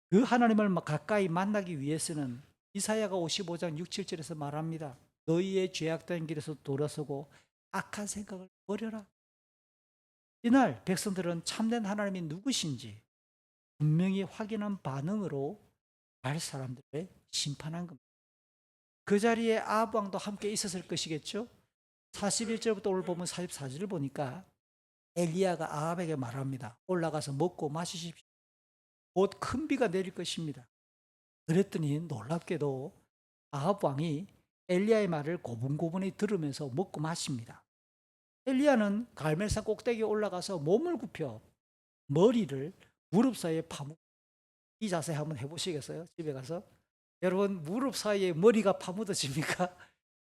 그 하나님을 가까이 만나기 위해서는 이사야가 55장 6, 7절에서 말합니다. 너희의 죄악된 길에서 돌아서고 악한 생각을 버려라. 이날 백성들은 참된 하나님이 누구신지 분명히 확인한 반응으로 알 사람들을 심판한 겁니다. 그 자리에 아합 왕도 함께 있었을 것이겠죠. 41절부터 오늘 보면 44절을 보니까 엘리야가 아합에게 말합니다. 올라가서 먹고 마시십시오. 곧 큰 비가 내릴 것입니다. 그랬더니 놀랍게도 아합 왕이 엘리야의 말을 고분고분히 들으면서 먹고 마십니다. 엘리야는 갈멜산 꼭대기에 올라가서 몸을 굽혀 머리를 무릎 사이에 파묻고, 이 자세 한번 해보시겠어요? 집에 가서. 여러분, 무릎 사이에 머리가 파묻어집니까?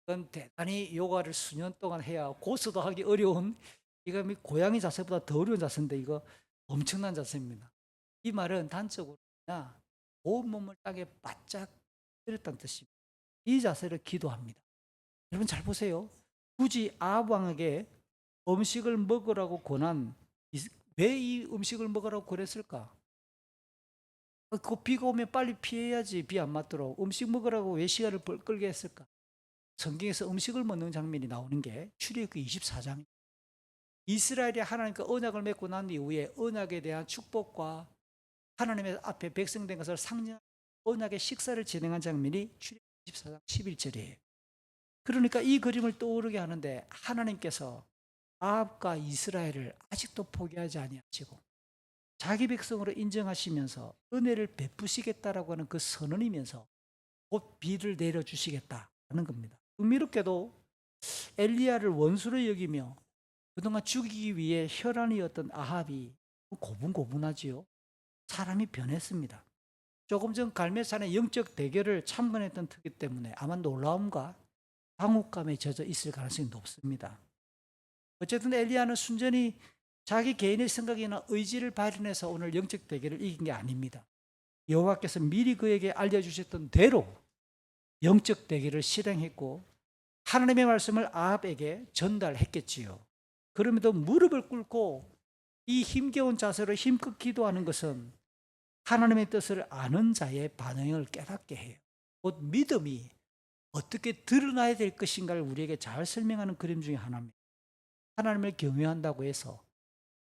그건 대단히 요가를 수년 동안 해야 고수도 하기 어려운, 이거 고양이 자세보다 더 어려운 자세인데 이거 엄청난 자세입니다. 이 말은 단적으로 그냥 온몸을 땅에 바짝 때렸다는 뜻입니다. 이 자세를 기도합니다. 여러분 잘 보세요. 굳이 아합 왕에게 음식을 먹으라고 권한, 왜 이 음식을 먹으라고 권했을까? 그 비가 오면 빨리 피해야지, 비 안 맞도록. 음식 먹으라고 왜 시간을 끌게 했을까? 성경에서 음식을 먹는 장면이 나오는 게 출애굽기 24장입니다. 이스라엘이 하나님과 언약을 맺고 난 이후에 언약에 대한 축복과 하나님의 앞에 백성된 것을 상징하는 언약의 식사를 진행한 장면이 출애굽기 24장 11절이에요. 그러니까 이 그림을 떠오르게 하는데 하나님께서 아합과 이스라엘을 아직도 포기하지 아니하시고 자기 백성으로 인정하시면서 은혜를 베푸시겠다라고 하는 그 선언이면서 곧 비를 내려주시겠다는 겁니다. 흥미롭게도 엘리야를 원수로 여기며 그동안 죽이기 위해 혈안이었던 아합이 고분고분하지요. 사람이 변했습니다. 조금 전 갈멜산의 영적 대결을 참관했던 터기 때문에 아마 놀라움과 당혹감에 젖어 있을 가능성이 높습니다. 어쨌든 엘리야는 순전히 자기 개인의 생각이나 의지를 발현해서 오늘 영적 대결을 이긴 게 아닙니다. 여호와께서 미리 그에게 알려주셨던 대로 영적 대결을 실행했고 하나님의 말씀을 아합에게 전달했겠지요. 그럼에도 무릎을 꿇고 이 힘겨운 자세로 힘껏 기도하는 것은 하나님의 뜻을 아는 자의 반응을 깨닫게 해요. 곧 믿음이 어떻게 드러나야 될 것인가를 우리에게 잘 설명하는 그림 중에 하나입니다. 하나님을 경외한다고 해서,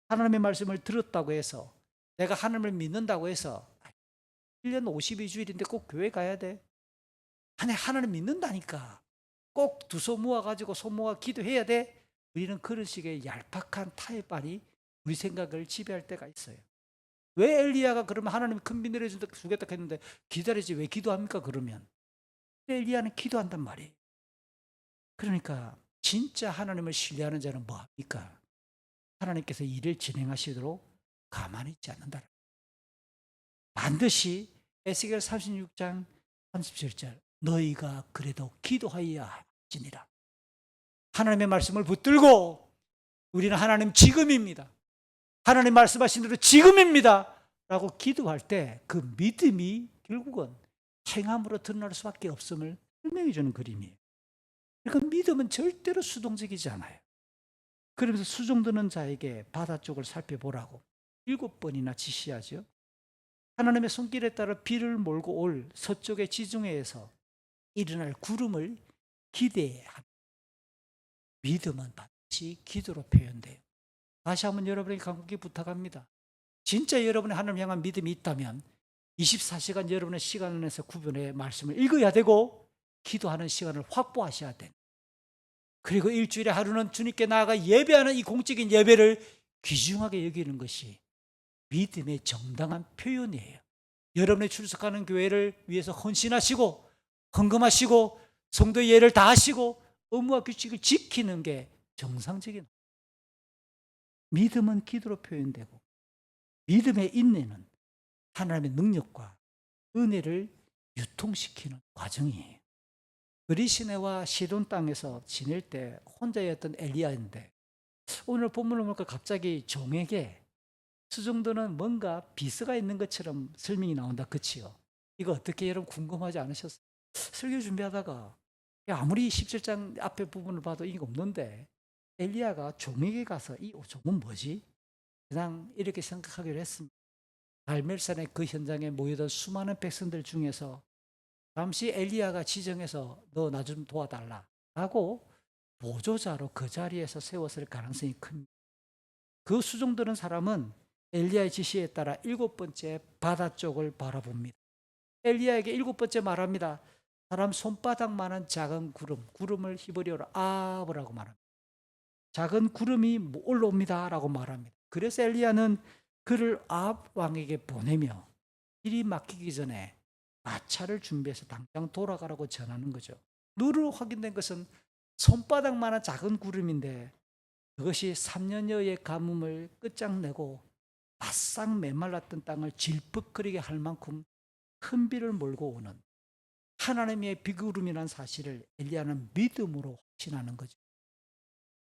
하나님의 말씀을 들었다고 해서, 내가 하나님을 믿는다고 해서 1년 52주일인데 꼭 교회 가야 돼? 아니, 하나님 믿는다니까 꼭 두 손 모아가지고 손 모아 기도해야 돼? 우리는 그런 식의 얄팍한 타협발이 우리 생각을 지배할 때가 있어요. 왜 엘리야가 그러면 하나님이 큰 비 내려주겠다 했는데 기다리지 왜 기도합니까? 그러면 엘리야는 기도한단 말이에요. 그러니까 진짜 하나님을 신뢰하는 자는 뭐합니까? 하나님께서 일을 진행하시도록 가만히 있지 않는다. 반드시 에스겔 36장 37절 너희가 그래도 기도하여야 할지니라. 하나님의 말씀을 붙들고 우리는 하나님 지금입니다. 하나님 말씀하신 대로 지금입니다. 라고 기도할 때 그 믿음이 결국은 행함으로 드러날 수밖에 없음을 설명해 주는 그림이에요. 그러니까 믿음은 절대로 수동적이지 않아요. 그러면서 수종드는 자에게 바다 쪽을 살펴보라고 7번이나 지시하죠. 하나님의 손길에 따라 비를 몰고 올 서쪽의 지중해에서 일어날 구름을 기대해야 합니다. 믿음은 반드시 기도로 표현돼요. 다시 한번 여러분에게 간곡히 부탁합니다. 진짜 여러분의 하나님 향한 믿음이 있다면 24시간 여러분의 시간 안에서 구분의 말씀을 읽어야 되고 기도하는 시간을 확보하셔야 돼. 그리고 일주일에 하루는 주님께 나아가 예배하는 이 공적인 예배를 귀중하게 여기는 것이 믿음의 정당한 표현이에요. 여러분의 출석하는 교회를 위해서 헌신하시고 헌금하시고 성도의 예를 다하시고 의무와 규칙을 지키는 게 정상적인. 믿음은 기도로 표현되고 믿음의 인내는 하나님의 능력과 은혜를 유통시키는 과정이에요. 그리시네와 시돈 땅에서 지낼 때 혼자였던 엘리야인데 오늘 본문을 보니까 갑자기 종에게 수정도는 뭔가 비서가 있는 것처럼 설명이 나온다. 그치요? 이거 어떻게 여러분 궁금하지 않으셨어요? 설교 준비하다가 아무리 17장 앞에 부분을 봐도 이게 없는데 엘리야가 종에게 가서 이 종은 뭐지? 그냥 이렇게 생각하기로 했습니다. 갈멜산의 그 현장에 모여든 수많은 백성들 중에서 잠시 엘리야가 지정해서 너 나 좀 도와달라 라고 보조자로 그 자리에서 세웠을 가능성이 큽니다. 그 수종드는 사람은 엘리야의 지시에 따라 7번째 바다 쪽을 바라봅니다. 엘리야에게 7번째 말합니다. 사람 손바닥만한 작은 구름을 히브리어로 아브라고 말합니다. 작은 구름이 올라옵니다 라고 말합니다. 그래서 엘리야는 그를 아합 왕에게 보내며 길이 막히기 전에 마차를 준비해서 당장 돌아가라고 전하는 거죠. 누르로 확인된 것은 손바닥만한 작은 구름인데 그것이 3년여의 가뭄을 끝장내고 바싹 메말랐던 땅을 질퍽거리게 할 만큼 큰 비를 몰고 오는 하나님의 비구름이라는 사실을 엘리야는 믿음으로 확신하는 거죠.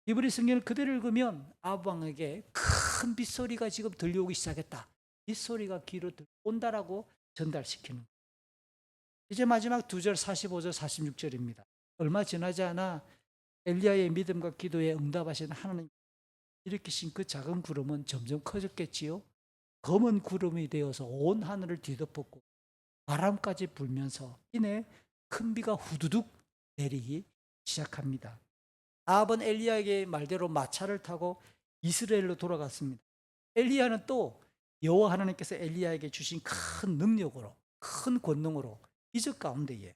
이브리 성경을 그대로 읽으면 아합 왕에게 큰 빗소리가 지금 들려오기 시작했다. 빗소리가 귀로 들어온다라고 전달시키는 거예요. 이제 마지막 2절 45절 46절입니다. 얼마 지나지 않아 엘리야의 믿음과 기도에 응답하신 하나님 일으키신 그 작은 구름은 점점 커졌겠지요. 검은 구름이 되어서 온 하늘을 뒤덮었고 바람까지 불면서 이내 큰 비가 후두둑 내리기 시작합니다. 아합은 엘리야에게 말대로 마차를 타고 이스라엘로 돌아갔습니다. 엘리야는 또 여호와 하나님께서 엘리야에게 주신 큰 능력으로 큰 권능으로 기적 가운데에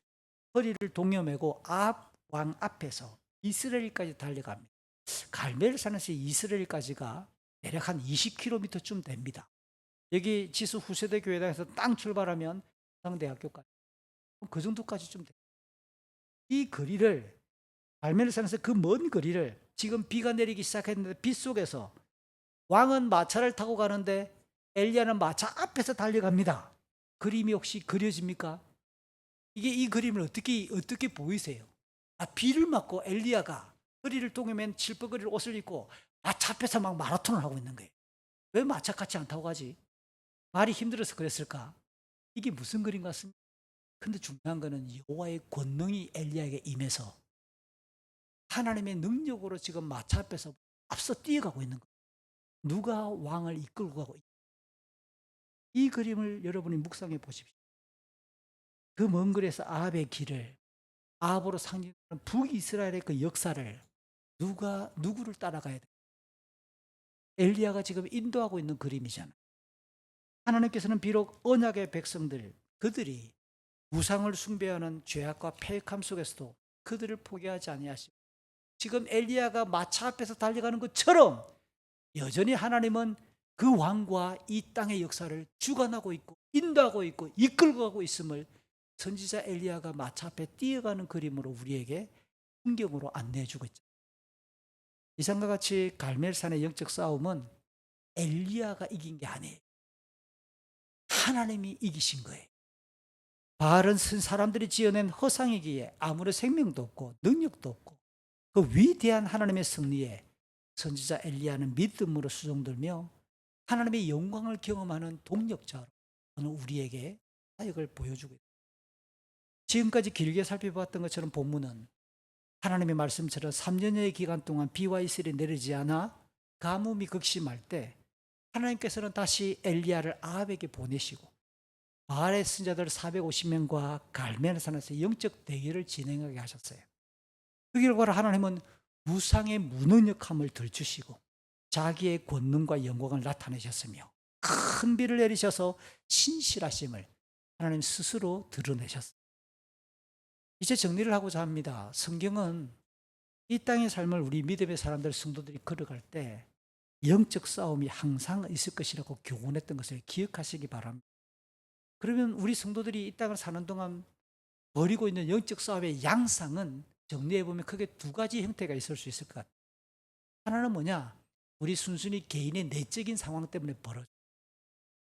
허리를 동여매고 아합 왕 앞에서 이스라엘까지 달려갑니다. 갈멜산에서 이스라엘까지가 대략 한 20km쯤 됩니다. 여기 지수 후세대 교회당에서 땅 출발하면 상대학교까지 그 정도까지 좀 돼요. 이 거리를 갈멜산에서 그 먼 거리를 지금 비가 내리기 시작했는데 빗 속에서 왕은 마차를 타고 가는데 엘리야는 마차 앞에서 달려갑니다. 그림이 혹시 그려집니까? 이 그림을 어떻게 보이세요? 비를 맞고 엘리야가 허리를 동여맨 칠퍼거릴 옷을 입고 마차 앞에서 막 마라톤을 하고 있는 거예요. 왜 마차 같이 안 타고 가지? 말이 힘들어서 그랬을까? 이게 무슨 그림 같습니까? 근데 중요한 거는 여호와의 권능이 엘리야에게 임해서 하나님의 능력으로 지금 마차 앞에서 앞서 뛰어가고 있는 거예요. 누가 왕을 이끌고 가고 있다. 이 그림을 여러분이 묵상해 보십시오. 그 먼 거리에서 아합의 길을 아합으로 상징하는 북이스라엘의 그 역사를 누구를 따라가야 돼? 엘리야가 지금 인도하고 있는 그림이잖아요. 하나님께서는 비록 언약의 백성들, 그들이 우상을 숭배하는 죄악과 패역함 속에서도 그들을 포기하지 아니하시고 지금 엘리야가 마차 앞에서 달려가는 것처럼 여전히 하나님은 그 왕과 이 땅의 역사를 주관하고 있고 인도하고 있고 이끌고 가고 있음을 선지자 엘리야가 마차 앞에 뛰어가는 그림으로 우리에게 풍경으로 안내해 주고 있죠. 이상과 같이 갈멜산의 영적 싸움은 엘리야가 이긴 게 아니에요. 하나님이 이기신 거예요. 바알은 사람들이 지어낸 허상이기에 아무런 생명도 없고 능력도 없고 그 위대한 하나님의 승리에 선지자 엘리야는 믿음으로 수종들며 하나님의 영광을 경험하는 동력자로 오늘 우리에게 사역을 보여주고 있습니다. 지금까지 길게 살펴봤던 것처럼 본문은 하나님의 말씀처럼 3년여의 기간 동안 비와 이슬이 내리지 않아 가뭄이 극심할 때 하나님께서는 다시 엘리야를 아합에게 보내시고 바알의 선자들 450명과 갈멜산에서 영적 대결을 진행하게 하셨어요. 그 결과로 하나님은 우상의 무능력함을 들추시고 자기의 권능과 영광을 나타내셨으며 큰 비를 내리셔서 신실하심을 하나님 스스로 드러내셨어요. 이제 정리를 하고자 합니다. 성경은 이 땅의 삶을 우리 믿음의 사람들, 성도들이 걸어갈 때 영적 싸움이 항상 있을 것이라고 교훈했던 것을 기억하시기 바랍니다. 그러면 우리 성도들이 이 땅을 사는 동안 벌이고 있는 영적 싸움의 양상은 정리해보면 크게 두 가지 형태가 있을 수 있을 것 같아요. 하나는 뭐냐? 우리 순순히 개인의 내적인 상황 때문에 벌어져요.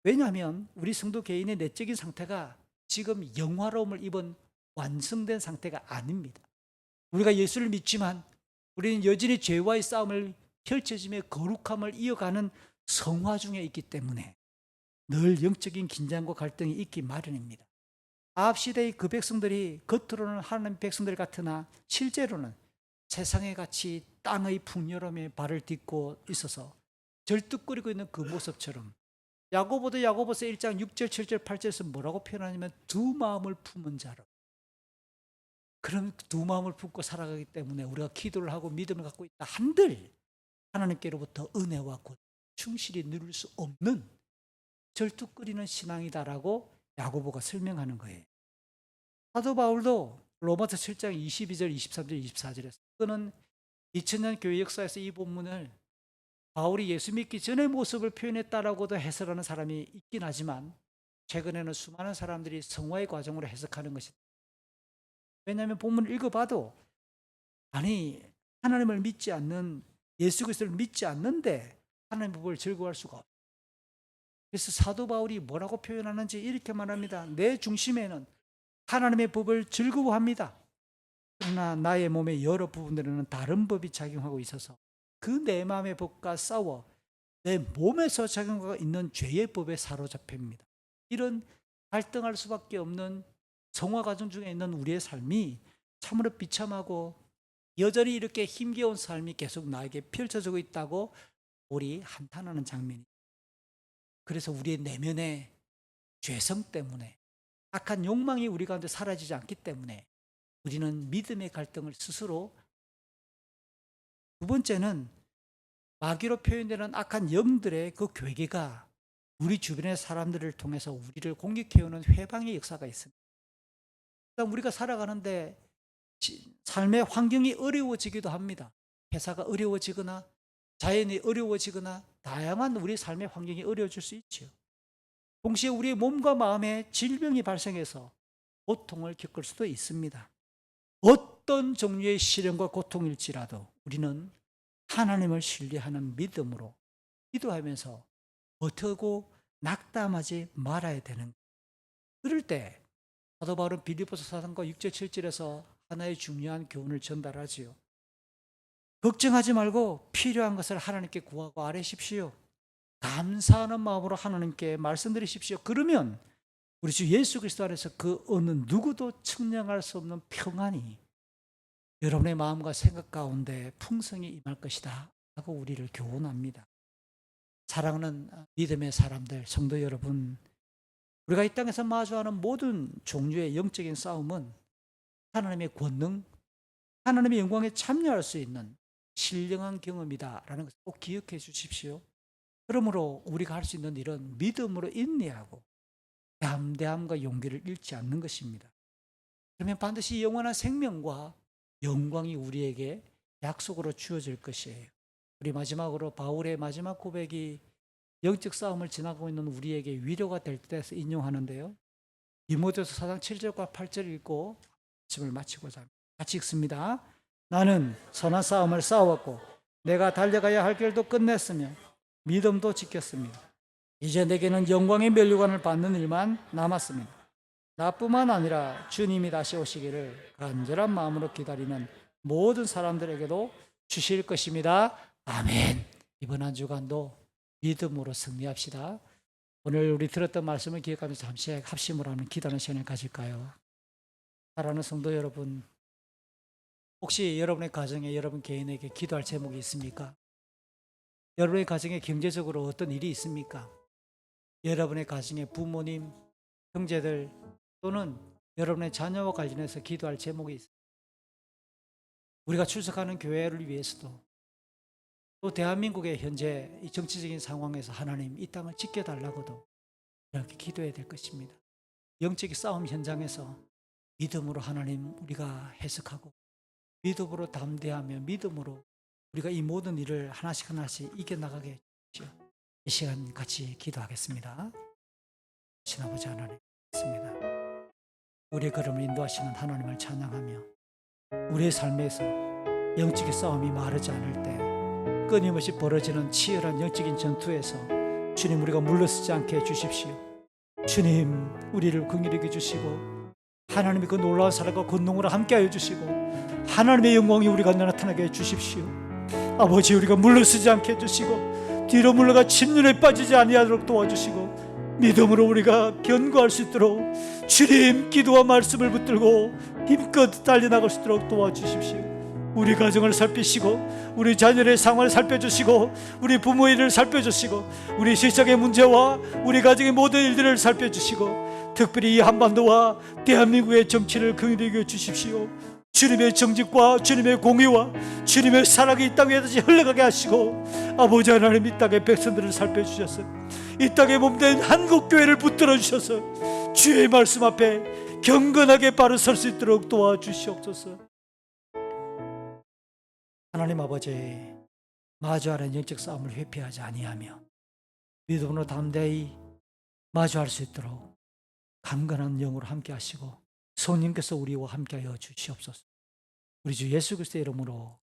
왜냐하면 우리 성도 개인의 내적인 상태가 지금 영화로움을 입은 완성된 상태가 아닙니다. 우리가 예수를 믿지만 우리는 여전히 죄와의 싸움을 펼쳐지며 거룩함을 이어가는 성화 중에 있기 때문에 늘 영적인 긴장과 갈등이 있기 마련입니다. 아합 시대의 그 백성들이 겉으로는 하나님 백성들 같으나 실제로는 세상에 같이 땅의 풍요로움에 발을 딛고 있어서 절뚝거리고 있는 그 모습처럼 야고보서 1장 6절, 7절, 8절에서 뭐라고 표현하냐면 두 마음을 품은 자로. 그런 두 마음을 품고 살아가기 때문에 우리가 기도를 하고 믿음을 갖고 있다 한들 하나님께로부터 은혜와 곧 충실히 누릴 수 없는 절뚝거리는 신앙이다라고 야고보가 설명하는 거예요. 사도 바울도 로마서 7장 22절, 23절, 24절에서 그는 2000년 교회 역사에서 이 본문을 바울이 예수 믿기 전의 모습을 표현했다라고도 해석하는 사람이 있긴 하지만 최근에는 수많은 사람들이 성화의 과정으로 해석하는 것이다. 왜냐하면 본문을 읽어봐도 아니 하나님을 믿지 않는 예수 그리스도를 믿지 않는데 하나님의 법을 즐거워할 수가 없어요. 그래서 사도 바울이 뭐라고 표현하는지 이렇게 말합니다. 내 중심에는 하나님의 법을 즐거워합니다. 그러나 나의 몸의 여러 부분들에는 다른 법이 작용하고 있어서 그 내 마음의 법과 싸워 내 몸에서 작용하고 있는 죄의 법에 사로잡힙니다. 이런 갈등할 수밖에 없는 성화 과정 중에 있는 우리의 삶이 참으로 비참하고 여전히 이렇게 힘겨운 삶이 계속 나에게 펼쳐지고 있다고 우리 한탄하는 장면이. 그래서 우리의 내면의 죄성 때문에 악한 욕망이 우리 가운데 사라지지 않기 때문에 우리는 믿음의 갈등을 스스로. 두 번째는 마귀로 표현되는 악한 영들의 그 괴계가 우리 주변의 사람들을 통해서 우리를 공격해오는 회방의 역사가 있습니다. 그러니까 우리가 살아가는데 삶의 환경이 어려워지기도 합니다. 회사가 어려워지거나 자연이 어려워지거나 다양한 우리 삶의 환경이 어려워질 수 있죠. 동시에 우리의 몸과 마음에 질병이 발생해서 고통을 겪을 수도 있습니다. 어떤 종류의 시련과 고통일지라도 우리는 하나님을 신뢰하는 믿음으로 기도하면서 버티고 낙담하지 말아야 되는 거예요. 그럴 때 사도 바울은 빌립보서 4장과 6절 7절에서 하나의 중요한 교훈을 전달하지요. 걱정하지 말고 필요한 것을 하나님께 구하고 아뢰십시오. 감사하는 마음으로 하나님께 말씀드리십시오. 그러면 우리 주 예수 그리스도 안에서 그 어느 누구도 측량할 수 없는 평안이 여러분의 마음과 생각 가운데 풍성히 임할 것이다 하고 우리를 교훈합니다. 사랑하는 믿음의 사람들, 성도 여러분, 우리가 이 땅에서 마주하는 모든 종류의 영적인 싸움은 하나님의 권능, 하나님의 영광에 참여할 수 있는 신령한 경험이다라는 것을 꼭 기억해 주십시오. 그러므로 우리가 할 수 있는 일은 믿음으로 인내하고 담대함과 용기를 잃지 않는 것입니다. 그러면 반드시 영원한 생명과 영광이 우리에게 약속으로 주어질 것이에요. 우리 마지막으로 바울의 마지막 고백이 영적 싸움을 지나고 있는 우리에게 위로가 될 때에서 인용하는데요. 디모데후서 4장 7절과 8절 읽고 말씀을 마치고자 합니다. 같이 읽습니다. 나는 선한 싸움을 싸웠고 내가 달려가야 할 길도 끝냈으며 믿음도 지켰습니다. 이제 내게는 영광의 면류관을 받는 일만 남았습니다. 나뿐만 아니라 주님이 다시 오시기를 간절한 마음으로 기다리는 모든 사람들에게도 주실 것입니다. 아멘. 이번 한 주간도 믿음으로 승리합시다. 오늘 우리 들었던 말씀을 기억하면서 잠시 합심으로 하는 기도하는 시간을 가질까요? 사랑하는 성도 여러분, 혹시 여러분의 가정에 여러분 개인에게 기도할 제목이 있습니까? 여러분의 가정에 경제적으로 어떤 일이 있습니까? 여러분의 가정에 부모님, 형제들 또는 여러분의 자녀와 관련해서 기도할 제목이 있습니다. 우리가 출석하는 교회를 위해서도 또 대한민국의 현재 이 정치적인 상황에서 하나님 이 땅을 지켜달라고도 이렇게 기도해야 될 것입니다. 영적인 싸움 현장에서 믿음으로 하나님 우리가 해석하고 믿음으로 담대하며 믿음으로 우리가 이 모든 일을 하나씩 하나씩 이겨나가게 해주십시오. 이 시간 같이 기도하겠습니다. 신아버지 하나님 있습니다. 우리의 걸음을 인도하시는 하나님을 찬양하며 우리의 삶에서 영적인 싸움이 마르지 않을 때 끊임없이 벌어지는 치열한 영적인 전투에서 주님 우리가 물러서지 않게 해주십시오. 주님 우리를 긍휼히 여겨주시고 하나님의 그 놀라운 사랑과 권능으로 함께하여 주시고 하나님의 영광이 우리가 나타나게 해주십시오. 아버지 우리가 물러서지 않게 해주시고 뒤로 물러가 침륜에 빠지지 아니하도록 도와주시고 믿음으로 우리가 견고할 수 있도록 주님 기도와 말씀을 붙들고 힘껏 달려나갈 수 있도록 도와주십시오. 우리 가정을 살피시고 우리 자녀의 상황을 살펴주시고 우리 부모의 일을 살펴주시고 우리 세상의 문제와 우리 가정의 모든 일들을 살펴주시고 특별히 이 한반도와 대한민국의 정치를 긍휼히 여겨 주십시오. 주님의 정직과 주님의 공의와 주님의 사랑이 이 땅에 다시 흘러가게 하시고 아버지 하나님 이 땅의 백성들을 살펴주셔서 이 땅에 몸된 한국교회를 붙들어 주셔서 주의 말씀 앞에 경건하게 바로 설 수 있도록 도와주시옵소서. 하나님 아버지 마주하는 영적 싸움을 회피하지 아니하며 믿음으로 담대히 마주할 수 있도록 강건한 영으로 함께 하시고 성령께서 우리와 함께하여 주시옵소서. 우리 주 예수 그리스도의 이름으로